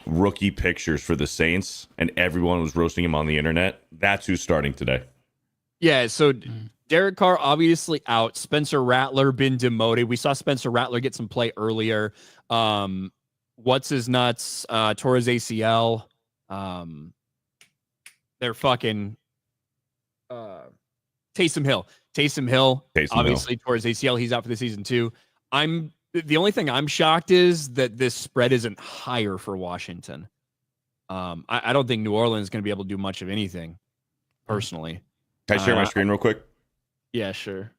[SPEAKER 1] rookie pictures for the Saints, and everyone was roasting him on the internet. That's who's starting today. Yeah, so Derek Carr obviously out. Spencer Rattler been demoted. We saw Spencer Rattler get some play earlier. What's his nuts? Tore his ACL. They're fucking Taysom Hill. Obviously tore his ACL. He's out for the season too. The only thing I'm shocked is that this spread isn't higher for Washington. I don't think New Orleans is going to be able to do much of anything, personally.
[SPEAKER 3] Can I share my screen real quick?
[SPEAKER 1] Yeah, sure.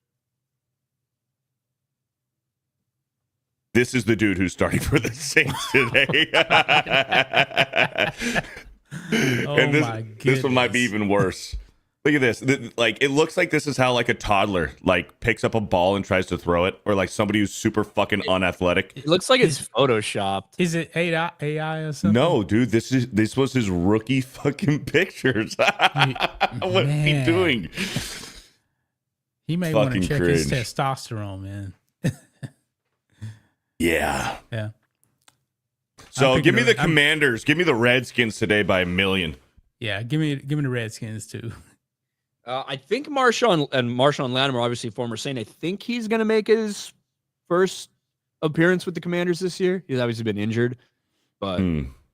[SPEAKER 3] This is the dude who's starting for the Saints today. And this one might be even worse. Look at this. Like, it looks like this is how like a toddler like picks up a ball and tries to throw it, or like somebody who's super fucking unathletic.
[SPEAKER 1] It looks like it's photoshopped.
[SPEAKER 2] Is it AI or something?
[SPEAKER 3] No, dude. This was his rookie fucking pictures. What is he doing?
[SPEAKER 2] He may want to
[SPEAKER 3] Fucking
[SPEAKER 2] check
[SPEAKER 3] cringe.
[SPEAKER 2] his testosterone, man.
[SPEAKER 3] Yeah.
[SPEAKER 2] Yeah.
[SPEAKER 3] So give me the Commanders. Give me the Redskins today by 1 million.
[SPEAKER 2] Yeah, give me the Redskins too.
[SPEAKER 1] I think Marshawn Lattimore, obviously former Saint, I think he's going to make his first appearance with the Commanders this year. He's obviously been injured, but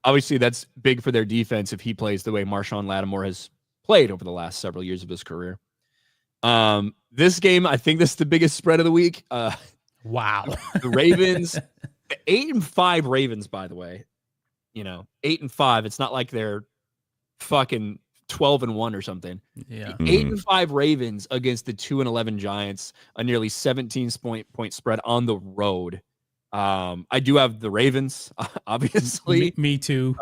[SPEAKER 1] obviously that's big for their defense if he plays the way Marshawn Lattimore has played over the last several years of his career. This game, I think this is the biggest spread of the week.
[SPEAKER 2] Wow.
[SPEAKER 1] The Ravens, the 8-5 Ravens, by the way, 8-5. It's not like they're fucking 12-1 or something.
[SPEAKER 2] Yeah.
[SPEAKER 1] 8-5 Ravens against the 2-11 Giants, a nearly 17-point spread on the road. I do have the Ravens, obviously.
[SPEAKER 2] Me too.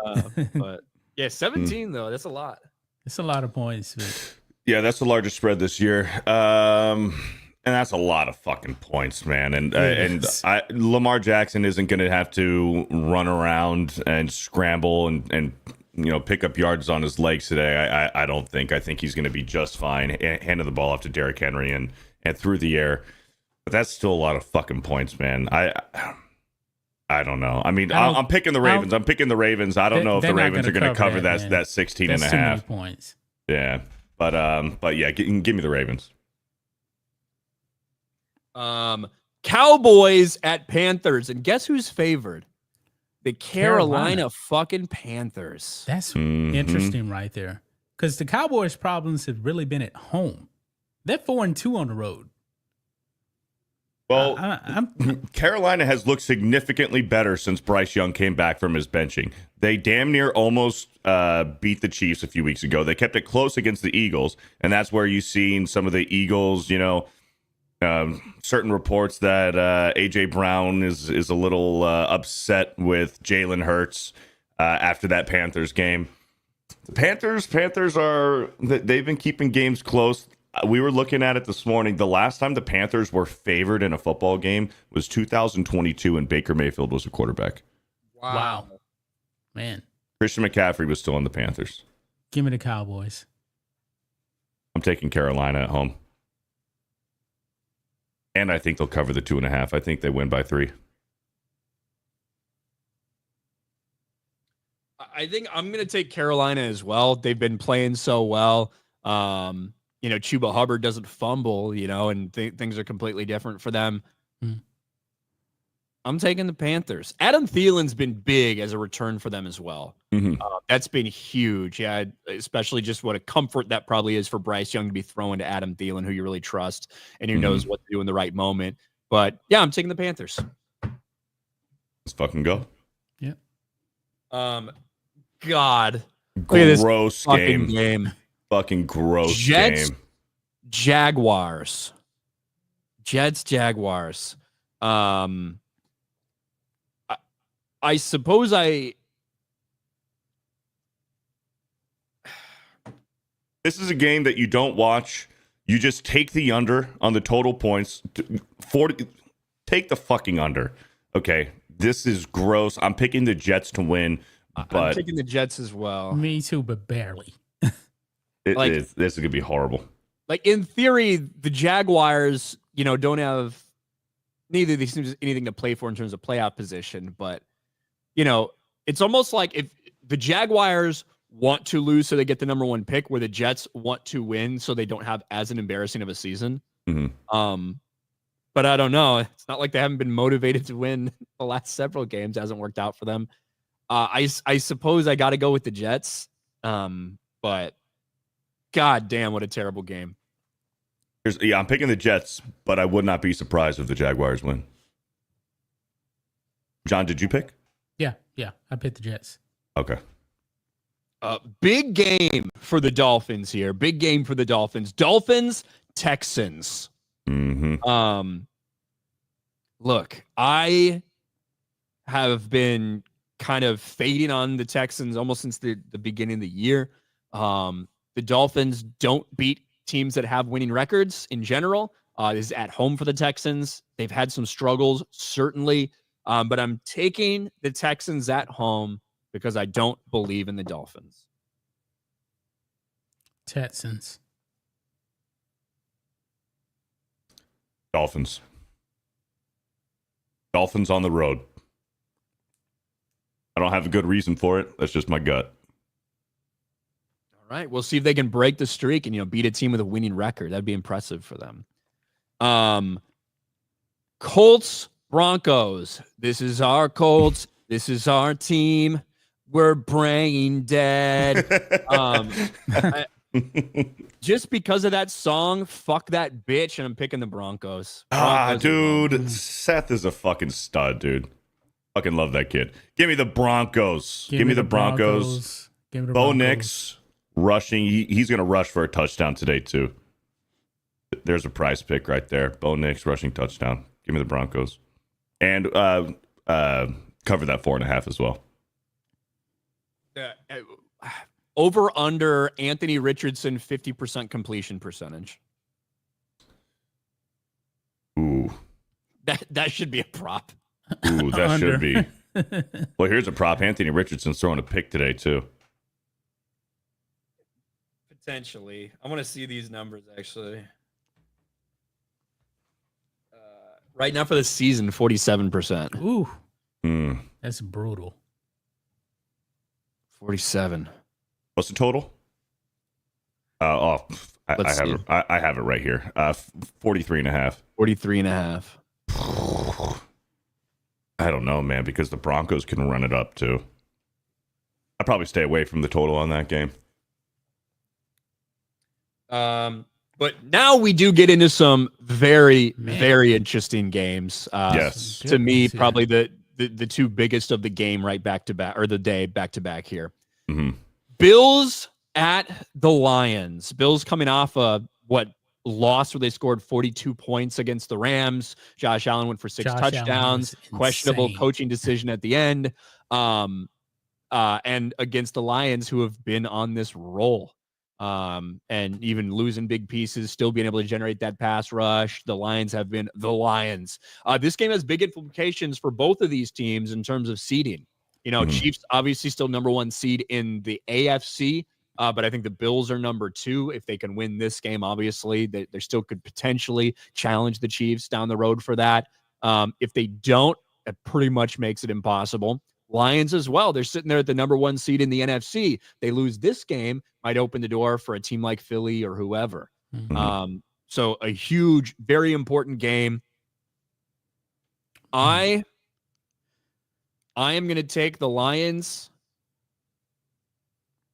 [SPEAKER 1] But yeah, 17 though, that's a lot.
[SPEAKER 2] It's a lot of points. But...
[SPEAKER 3] Yeah, that's the largest spread this year. And that's a lot of fucking points, man. And Lamar Jackson isn't going to have to run around and scramble and pick up yards on his legs today. I don't think. I think he's going to be just fine. Handing the ball off to Derrick Henry and through the air. But that's still a lot of fucking points, man. I don't know. I mean, I'm picking the Ravens. I'm picking the Ravens. I don't know if the Ravens are going to cover that 16 and a half.
[SPEAKER 2] Too many points.
[SPEAKER 3] Yeah. But yeah, give me the Ravens.
[SPEAKER 1] Cowboys at Panthers, and guess who's favored? The Carolina fucking Panthers.
[SPEAKER 2] That's interesting right there, because the Cowboys' problems have really been at home. They're 4-2 on the road.
[SPEAKER 3] Well, Carolina has looked significantly better since Bryce Young came back from his benching. They damn near almost beat the Chiefs a few weeks ago. They kept it close against the Eagles, and that's where you've seen some of the Eagles, certain reports that A.J. Brown is a little upset with Jalen Hurts after that Panthers game. The Panthers they've been keeping games close. We were looking at it this morning. The last time the Panthers were favored in a football game was 2022, and Baker Mayfield was a quarterback.
[SPEAKER 2] Wow. Man.
[SPEAKER 3] Christian McCaffrey was still on the Panthers.
[SPEAKER 2] Give me the Cowboys.
[SPEAKER 3] I'm taking Carolina at home. And I think they'll cover the 2.5. I think they win by 3.
[SPEAKER 1] I think I'm going to take Carolina as well. They've been playing so well. Chuba Hubbard doesn't fumble, and things are completely different for them. I'm taking the Panthers. Adam Thielen's been big as a return for them as well. That's been huge. Yeah, especially just what a comfort that probably is for Bryce Young to be throwing to Adam Thielen, who you really trust and who knows what to do in the right moment. But yeah, I'm taking the Panthers.
[SPEAKER 3] Let's fucking go.
[SPEAKER 2] Yeah.
[SPEAKER 1] God. Look at this
[SPEAKER 3] Gross
[SPEAKER 1] fucking
[SPEAKER 3] game.
[SPEAKER 1] game.
[SPEAKER 3] Fucking gross
[SPEAKER 1] Jets,
[SPEAKER 3] game.
[SPEAKER 1] Jaguars. Jets, Jaguars. I suppose
[SPEAKER 3] This is a game that you don't watch. You just take the under on the total points. 40. Take the fucking under. Okay, this is gross. I'm picking the Jets to win, but
[SPEAKER 1] I'm picking the Jets as well.
[SPEAKER 2] Me too, but barely.
[SPEAKER 3] this is gonna be horrible.
[SPEAKER 1] Like in theory, the Jaguars, don't have neither of these teams anything to play for in terms of playoff position. But it's almost like if the Jaguars want to lose so they get the number 1 pick, where the Jets want to win so they don't have as an embarrassing of a season.
[SPEAKER 3] Mm-hmm.
[SPEAKER 1] But I don't know. It's not like they haven't been motivated to win the last several games. It hasn't worked out for them. I suppose I got to go with the Jets. But God damn, what a terrible game.
[SPEAKER 3] I'm picking the Jets, but I would not be surprised if the Jaguars win. John, did you pick?
[SPEAKER 2] Yeah. I picked the Jets.
[SPEAKER 3] Okay.
[SPEAKER 1] Big game for the Dolphins here. Big game for the Dolphins. Dolphins, Texans.
[SPEAKER 3] Mm-hmm.
[SPEAKER 1] Look, I have been kind of fading on the Texans almost since the beginning of the year. The Dolphins don't beat teams that have winning records in general. This is at home for the Texans. They've had some struggles, certainly. But I'm taking the Texans at home because I don't believe in the Dolphins.
[SPEAKER 2] Texans.
[SPEAKER 3] Dolphins. Dolphins on the road. I don't have a good reason for it. That's just my gut.
[SPEAKER 1] All right, we'll see if they can break the streak and beat a team with a winning record. That'd be impressive for them. Colts, Broncos. This is our Colts. This is our team. We're brain dead. Just because of that song, fuck that bitch, and I'm picking the Broncos.
[SPEAKER 3] Dude, Seth is a fucking stud, dude. Fucking love that kid. Give me the Broncos. Give me the Broncos.
[SPEAKER 2] Give me the
[SPEAKER 3] Bo
[SPEAKER 2] Broncos.
[SPEAKER 3] Nix rushing. He's gonna rush for a touchdown today too. There's a prize pick right there. Bo Nix rushing touchdown. Give me the Broncos, and cover that 4.5 as well.
[SPEAKER 1] Over under Anthony Richardson 50% completion percentage.
[SPEAKER 3] Ooh,
[SPEAKER 1] that should be a prop.
[SPEAKER 3] ooh, that
[SPEAKER 2] Under.
[SPEAKER 3] should be. Well, here's a prop. Anthony Richardson's throwing a pick today too.
[SPEAKER 1] Potentially, I want to see these numbers actually. Right now for the season, 47%.
[SPEAKER 2] Ooh,
[SPEAKER 3] Hmm.
[SPEAKER 2] that's brutal.
[SPEAKER 1] 47.
[SPEAKER 3] What's the total? I
[SPEAKER 1] Let's
[SPEAKER 3] have
[SPEAKER 1] see.
[SPEAKER 3] it. I have it right here. 43.5.
[SPEAKER 1] 43.5.
[SPEAKER 3] I don't know, man, because the Broncos can run it up too. I'd probably stay away from the total on that game.
[SPEAKER 1] But now we do get into some very, very interesting games.
[SPEAKER 3] Yes.
[SPEAKER 1] To me,
[SPEAKER 2] Goodness, yeah.
[SPEAKER 1] probably the two biggest of the game right back to back, or the day back to back here.
[SPEAKER 3] Mm-hmm.
[SPEAKER 1] Bills at the Lions. Bills coming off a loss where they scored 42 points against the Rams. Josh Allen went for 6
[SPEAKER 2] Josh Allen
[SPEAKER 1] touchdowns.
[SPEAKER 2] was
[SPEAKER 1] Questionable
[SPEAKER 2] insane.
[SPEAKER 1] coaching decision at the end. And against the Lions, who have been on this roll. And even losing big pieces, still being able to generate that pass rush. The Lions have been the Lions. This game has big implications for both of these teams in terms of seeding. Chiefs obviously still number 1 seed in the AFC, but I think the Bills are number 2. If they can win this game, obviously, they still could potentially challenge the Chiefs down the road for that. If they don't, it pretty much makes it impossible. Lions as well. They're sitting there at the number 1 seed in the NFC. They lose this game, might open the door for a team like Philly or whoever.
[SPEAKER 2] Mm-hmm.
[SPEAKER 1] So a huge, very important game. I am going to take the Lions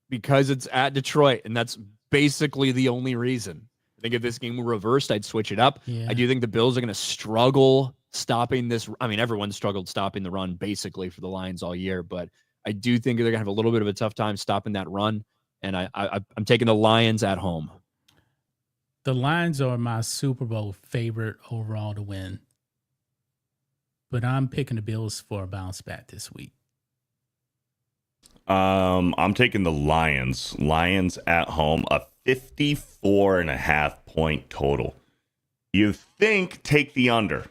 [SPEAKER 1] because it's at Detroit, and that's basically the only reason. I think if this game were reversed, I'd switch it up.
[SPEAKER 2] Yeah.
[SPEAKER 1] I do think the Bills are going to struggle stopping this. I mean, everyone struggled stopping the run basically for the Lions all year, but I do think they're gonna have a little bit of a tough time stopping that run, and I'm taking the Lions at home.
[SPEAKER 2] The Lions are my Super Bowl favorite overall to win, but I'm picking the Bills for a bounce back this week.
[SPEAKER 3] I'm taking the Lions. Lions at home, a 54.5 point total. You think take the under,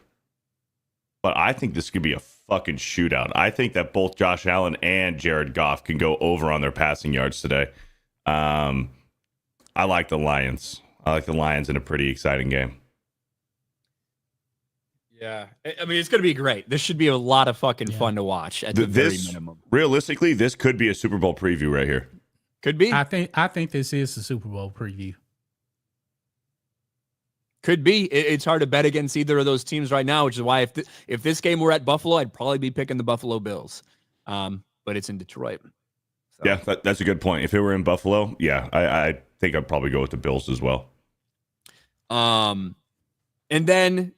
[SPEAKER 3] but I think this could be a fucking shootout. I think that both Josh Allen and Jared Goff can go over on their passing yards today. I like the Lions. I like the Lions in a pretty exciting game.
[SPEAKER 1] Yeah, I mean, it's going to be great. This should be a lot of fucking fun to watch at the very minimum.
[SPEAKER 3] Realistically, this could be a Super Bowl preview right here.
[SPEAKER 1] Could be.
[SPEAKER 2] I think this is the Super Bowl preview.
[SPEAKER 1] Could be. It's hard to bet against either of those teams right now, which is why if this game were at Buffalo, I'd probably be picking the Buffalo Bills. But it's in Detroit. So.
[SPEAKER 3] Yeah, that's a good point. If it were in Buffalo, yeah, I think I'd probably go with the Bills as well.
[SPEAKER 1] And then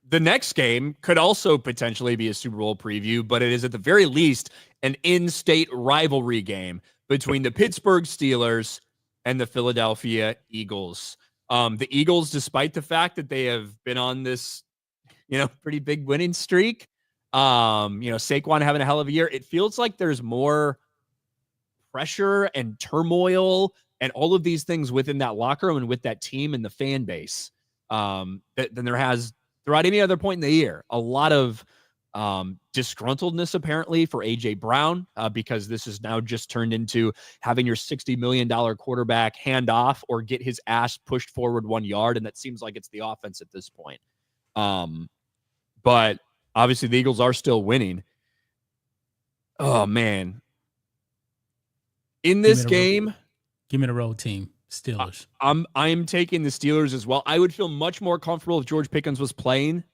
[SPEAKER 1] the next game could also potentially be a Super Bowl preview, but it is at the very least an in-state rivalry game between the Pittsburgh Steelers and the Philadelphia Eagles. The Eagles, despite the fact that they have been on this, pretty big winning streak, Saquon having a hell of a year, it feels like there's more pressure and turmoil and all of these things within that locker room and with that team and the fan base than there has throughout any other point in the year. A lot of disgruntledness apparently for AJ Brown because this is now just turned into having your $60 million quarterback hand off or get his ass pushed forward 1 yard. And that seems like it's the offense at this point. But obviously the Eagles are still winning. Oh man. In this game,
[SPEAKER 2] give me the road team, Steelers.
[SPEAKER 1] I'm taking the Steelers as well. I would feel much more comfortable if George Pickens was playing.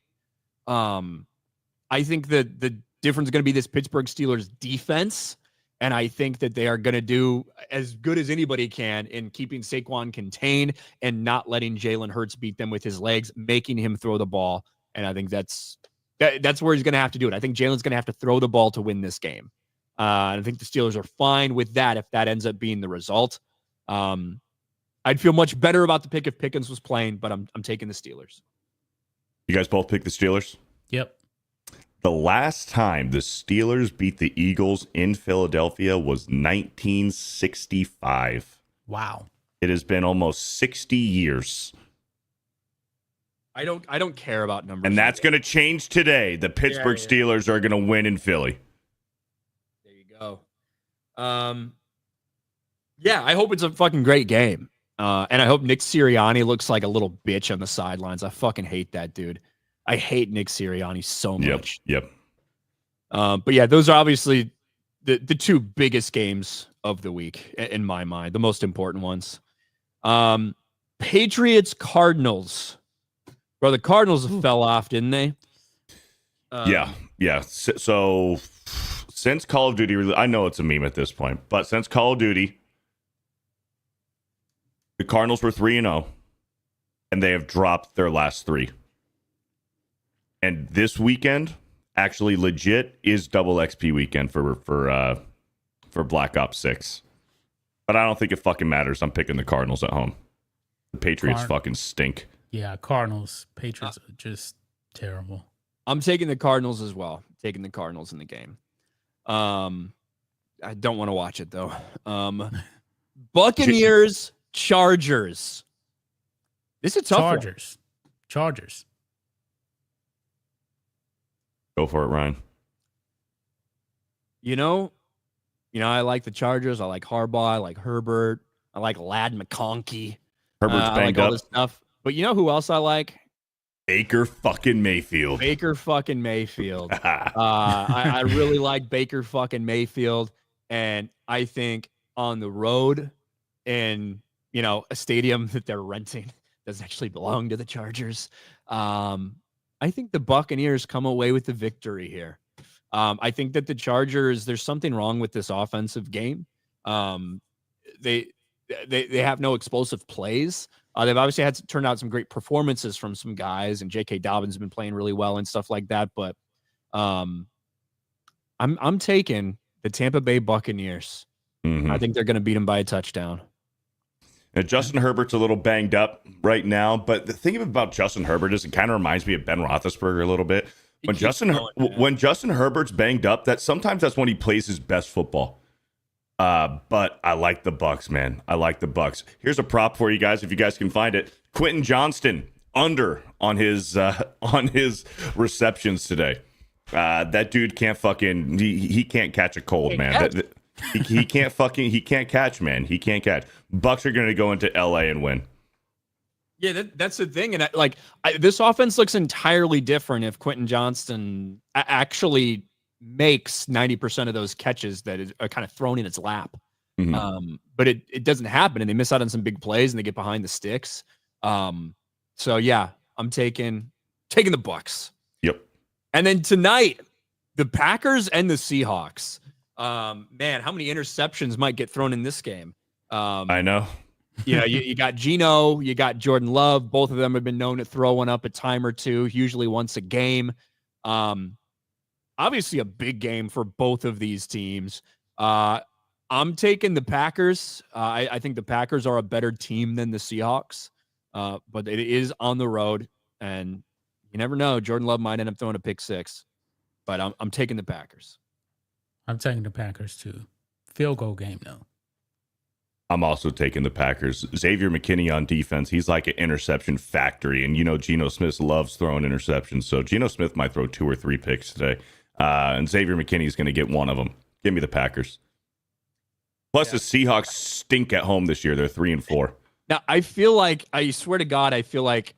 [SPEAKER 1] I think that the difference is going to be this Pittsburgh Steelers defense, and I think that they are going to do as good as anybody can in keeping Saquon contained and not letting Jalen Hurts beat them with his legs, making him throw the ball. And I think that's where he's going to have to do it. I think Jalen's going to have to throw the ball to win this game. I think the Steelers are fine with that if that ends up being the result. I'd feel much better about the pick if Pickens was playing, but I'm taking the Steelers.
[SPEAKER 3] You guys both pick the Steelers?
[SPEAKER 2] Yep.
[SPEAKER 3] The last time the Steelers beat the Eagles in Philadelphia was 1965.
[SPEAKER 2] Wow.
[SPEAKER 3] It has been almost 60 years.
[SPEAKER 1] I don't care about numbers.
[SPEAKER 3] And that's going to change today. The Pittsburgh Steelers are going to win in Philly.
[SPEAKER 1] There you go. Yeah, I hope it's a fucking great game. And I hope Nick Sirianni looks like a little bitch on the sidelines. I fucking hate that dude. I hate Nick Sirianni so much.
[SPEAKER 3] Yep.
[SPEAKER 1] But yeah, those are obviously the two biggest games of the week in my mind, the most important ones. Patriots Cardinals. Bro, the Cardinals fell off, didn't they?
[SPEAKER 3] Yeah. So since Call of Duty, I know it's a meme at this point, but since Call of Duty, the Cardinals were 3-0, and they have dropped their last 3. And this weekend, actually legit, is double XP weekend for Black Ops 6. But I don't think it fucking matters. I'm picking the Cardinals at home. The Patriots fucking stink.
[SPEAKER 2] Yeah, Cardinals. Patriots are just terrible.
[SPEAKER 1] I'm taking the Cardinals as well. Taking the Cardinals in the game. I don't want to watch it, though. Buccaneers, Chargers. This is a tough one.
[SPEAKER 2] Chargers.
[SPEAKER 3] Go for it, Ryan.
[SPEAKER 1] I like the Chargers. I like Harbaugh. I like Herbert. I like Ladd McConkey.
[SPEAKER 3] Herbert's banged
[SPEAKER 1] I like all
[SPEAKER 3] up.
[SPEAKER 1] this stuff. But you know who else I like?
[SPEAKER 3] Baker fucking Mayfield.
[SPEAKER 1] I really like Baker fucking Mayfield. And I think on the road in, a stadium that they're renting doesn't actually belong to the Chargers. I think the Buccaneers come away with the victory here. I think that the Chargers, there's something wrong with this offensive game. They have no explosive plays. They've obviously had to turn out some great performances from some guys, and J.K. Dobbins has been playing really well and stuff like that. But I'm taking the Tampa Bay Buccaneers. I think they're going to beat them by a touchdown.
[SPEAKER 3] Now, Justin Herbert's a little banged up right now, but the thing about Justin Herbert is it kind of reminds me of Ben Roethlisberger a little bit. When Justin Herbert's banged up, that's when he plays his best football. But I like the Bucs, man. I like the Bucs. Here's a prop for you guys, if you guys can find it. Quentin Johnston under on his receptions today. That dude can't fucking he can't catch a cold, man. He can't catch, man. He can't catch. Bucs are going to go into LA and win.
[SPEAKER 1] Yeah, that's the thing. And this offense looks entirely different if Quentin Johnston actually makes 90% of those catches that are kind of thrown in its lap. But it doesn't happen, and they miss out on some big plays, and they get behind the sticks. So yeah, I'm taking the Bucs.
[SPEAKER 3] Yep.
[SPEAKER 1] And then tonight, the Packers and the Seahawks. Man, how many interceptions might get thrown in this game?
[SPEAKER 3] I know.
[SPEAKER 1] You got Geno, you got Jordan Love. Both of them have been known to throw one up a time or two, usually once a game. Obviously a big game for both of these teams. I'm taking the Packers. I think the Packers are a better team than the Seahawks, but it is on the road, and you never know. Jordan Love might end up throwing a pick six, but I'm taking the Packers.
[SPEAKER 2] I'm taking the Packers too. Field goal game though.
[SPEAKER 3] I'm also taking the Packers. Xavier McKinney on defense, he's like an interception factory. And, Geno Smith loves throwing interceptions. So Geno Smith might throw 2 or 3 picks today. And Xavier McKinney is going to get one of them. Give me the Packers. Plus, the Seahawks stink at home this year. They're 3-4.
[SPEAKER 1] Now, I swear to God, I feel like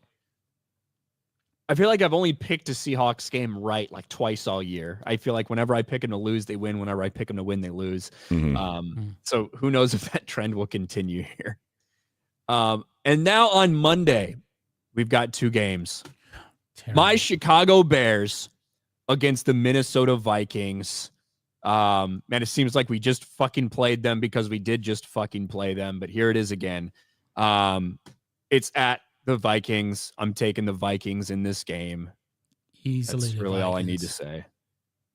[SPEAKER 1] I've only picked a Seahawks game right like twice all year. I feel like whenever I pick them to lose, they win. Whenever I pick them to win, they lose. So who knows if that trend will continue here. And now on Monday, we've got 2 games.
[SPEAKER 2] Terrible.
[SPEAKER 1] My Chicago Bears against the Minnesota Vikings. Man, it seems like we just fucking played them because we did just fucking play them. But here it is again. It's at the Vikings. I'm taking the Vikings in this game.
[SPEAKER 2] Easily.
[SPEAKER 1] That's really all I need to say.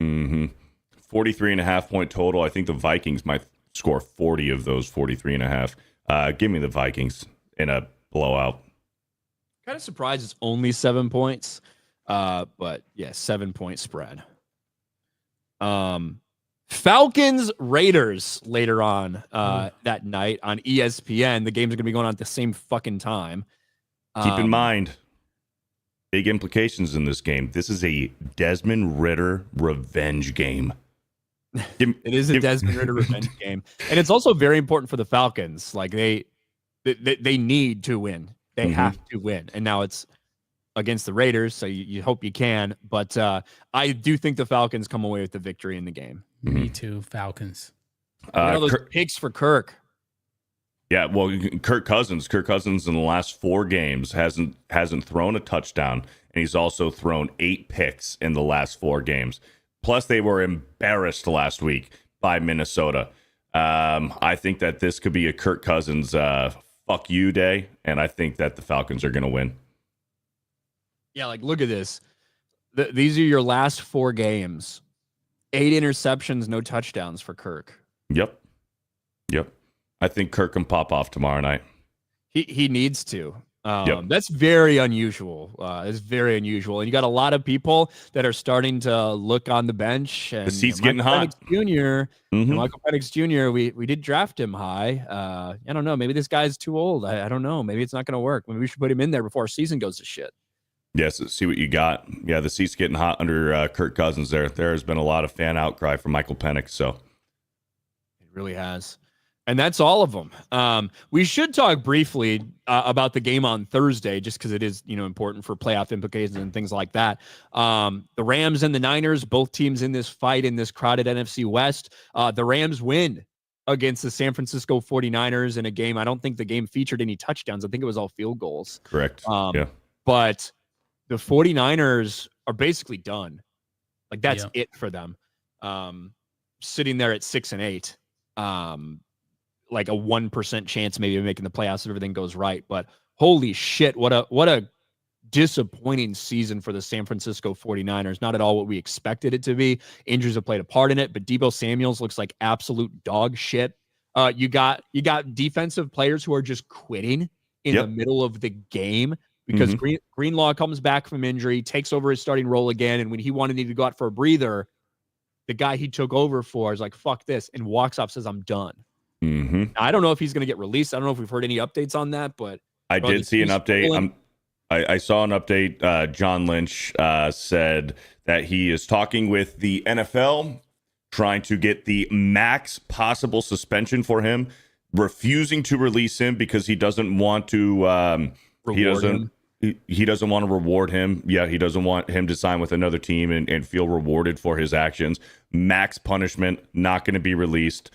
[SPEAKER 3] 43.5 point total. I think the Vikings might score 40 of those 43.5. Give me the Vikings in a blowout.
[SPEAKER 1] Kind of surprised it's only 7 points. But yeah, 7-point spread. Falcons Raiders later on that night on ESPN. The games are gonna be going on at the same fucking time.
[SPEAKER 3] Keep in mind, big implications in this game. This is a Desmond Ridder revenge game.
[SPEAKER 1] It is a Desmond Ridder revenge game, and it's also very important for the Falcons. Like they need to win. They have to win, and now it's against the Raiders, so you hope you can. But I do think the Falcons come away with the victory in the game.
[SPEAKER 2] Me too, Falcons.
[SPEAKER 1] Those picks for Kirk.
[SPEAKER 3] Yeah, well, Kirk Cousins in the last 4 games hasn't thrown a touchdown, and he's also thrown 8 picks in the last 4 games. Plus, they were embarrassed last week by Minnesota. I think that this could be a Kirk Cousins fuck you day, and I think that the Falcons are going to win.
[SPEAKER 1] Yeah, like look at this. These are your last 4 games. 8 interceptions, no touchdowns for Kirk.
[SPEAKER 3] Yep. I think Kirk can pop off tomorrow night.
[SPEAKER 1] He needs to. That's very unusual. It's very unusual. And you got a lot of people that are starting to look on the bench. And
[SPEAKER 3] the seat's getting hot.
[SPEAKER 1] Michael Penix Jr., we did draft him high. I don't know. Maybe this guy's too old. I don't know. Maybe it's not going to work. Maybe we should put him in there before our season goes to shit.
[SPEAKER 3] Yes, see what you got. Yeah, the seat's getting hot under Kirk Cousins there. There has been a lot of fan outcry for Michael Penix. So
[SPEAKER 1] it really has. And that's all of them. We should talk briefly about the game on Thursday, just because it is, important for playoff implications and things like that. The Rams and the Niners, both teams in this fight in this crowded NFC West. The Rams win against the San Francisco 49ers in a game. I don't think the game featured any touchdowns. I think it was all field goals.
[SPEAKER 3] Correct. Yeah.
[SPEAKER 1] But the 49ers are basically done. Like that's it for them. Sitting there at 6-8. Like a 1% chance maybe of making the playoffs if everything goes right. But holy shit, what a disappointing season for the San Francisco 49ers. Not at all what we expected it to be. Injuries have played a part in it, but Deebo Samuels looks like absolute dog shit. You got defensive players who are just quitting in the middle of the game because Greenlaw comes back from injury, takes over his starting role again, and when he wanted to go out for a breather, the guy he took over for is like, fuck this, and walks off, says, I'm done. I don't know if he's going to get released. I don't know if we've heard any updates on that, but
[SPEAKER 3] I did see an update. I saw an update. John Lynch said that he is talking with the NFL, trying to get the max possible suspension for him, refusing to release him because he doesn't want to. He doesn't want to reward him. Yeah, he doesn't want him to sign with another team and feel rewarded for his actions. Max punishment, not going to be released.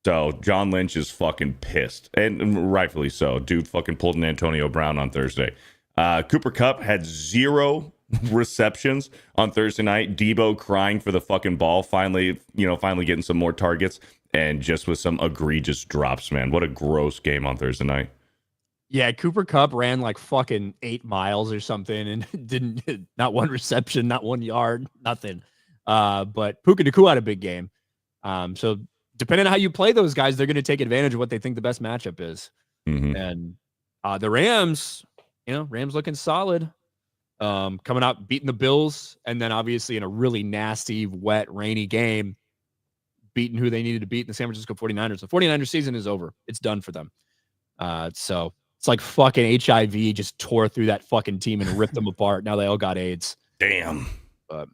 [SPEAKER 3] So John Lynch is fucking pissed, and rightfully so. Dude fucking pulled an Antonio Brown on Thursday. Cooper Kupp had 0 receptions on Thursday night. Debo crying for the fucking ball, finally getting some more targets, and just with some egregious drops, man. What a gross game on Thursday night.
[SPEAKER 1] Yeah, Cooper Kupp ran like fucking 8 miles or something and didn't, not one reception, not 1 yard, nothing. But Puka Nacua had a big game. So depending on how you play those guys, they're going to take advantage of what they think the best matchup is. And the Rams, Rams looking solid, coming out, beating the Bills, and then obviously in a really nasty, wet, rainy game, beating who they needed to beat in the San Francisco 49ers. The 49ers season is over. It's done for them. So it's like fucking HIV just tore through that fucking team and ripped them apart. Now they all got AIDS.
[SPEAKER 3] Damn.
[SPEAKER 1] But,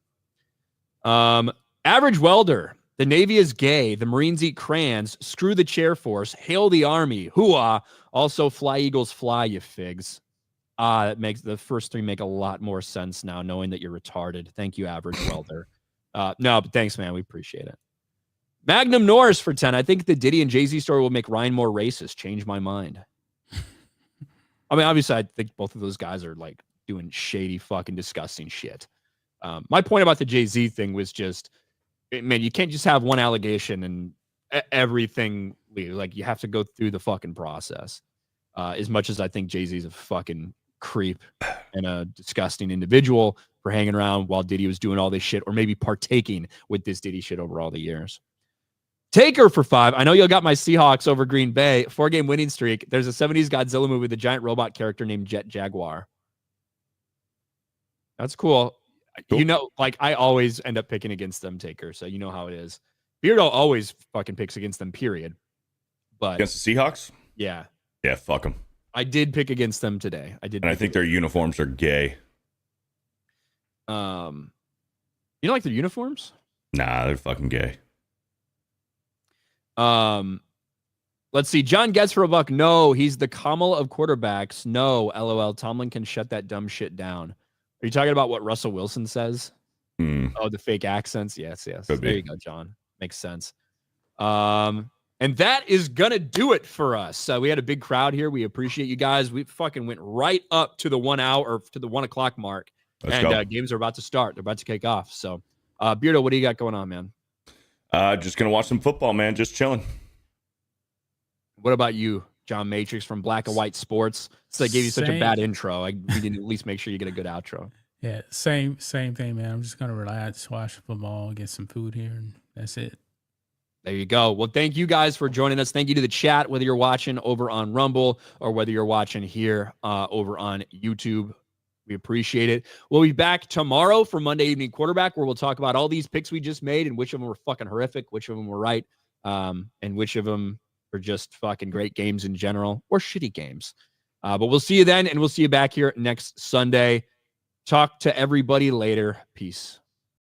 [SPEAKER 1] Average Welder. The Navy is gay. The Marines eat crayons. Screw the chair force. Hail the Army. Hooah. Also, fly, Eagles, fly, you figs. That makes the first 3 make a lot more sense now, knowing that you're retarded. Thank you, Average Welder. No, but thanks, man. We appreciate it. Magnum Norris for 10. I think the Diddy and Jay-Z story will make Ryan more racist. Change my mind. I mean, obviously, I think both of those guys are like doing shady, fucking disgusting shit. My point about the Jay-Z thing was just, man, you can't just have one allegation and everything. Like, you have to go through the fucking process. As much as I think Jay-Z's a fucking creep and a disgusting individual for hanging around while Diddy was doing all this shit, or maybe partaking with this Diddy shit over all the years. Taker for 5. I know you got my Seahawks over Green Bay. 4-game winning streak. There's a 70s Godzilla movie with a giant robot character named Jet Jaguar. That's cool. Like, I always end up picking against them, Taker, so you know how it is. Beardo always fucking picks against them, period. But
[SPEAKER 3] against the Seahawks?
[SPEAKER 1] Yeah.
[SPEAKER 3] Yeah, fuck them.
[SPEAKER 1] I did pick against them today.
[SPEAKER 3] And I think their uniforms are gay.
[SPEAKER 1] You don't like their uniforms?
[SPEAKER 3] Nah, they're fucking gay.
[SPEAKER 1] Let's see. John gets for a buck. No, he's the Kamala of quarterbacks. No, LOL. Tomlin can shut that dumb shit down. Are you talking about what Russell Wilson says? Oh, the fake accents. Yes. There you go, John. Makes sense. And that is gonna do it for us. We had a big crowd here. We appreciate you guys. We fucking went right up to the 1 hour, or to the 1 o'clock mark. Games are about to start. They're about to kick off. So, Beardo, what do you got going on, man?
[SPEAKER 3] Just gonna watch some football, man. Just chilling.
[SPEAKER 1] What about you, John Matrix from Black and White Sports? So I gave you such a bad intro. We didn't at least make sure you get a good outro.
[SPEAKER 2] Yeah, same thing, man. I'm just gonna relax, watch football, get some food here, and that's it.
[SPEAKER 1] There you go. Well, thank you guys for joining us. Thank you to the chat, whether you're watching over on Rumble or whether you're watching here over on YouTube. We appreciate it. We'll be back tomorrow for Monday Evening Quarterback, where we'll talk about all these picks we just made and which of them were fucking horrific, which of them were right, and which of them are just fucking great games in general or shitty games. But we'll see you then, and we'll see you back here next Sunday. Talk to everybody later. Peace.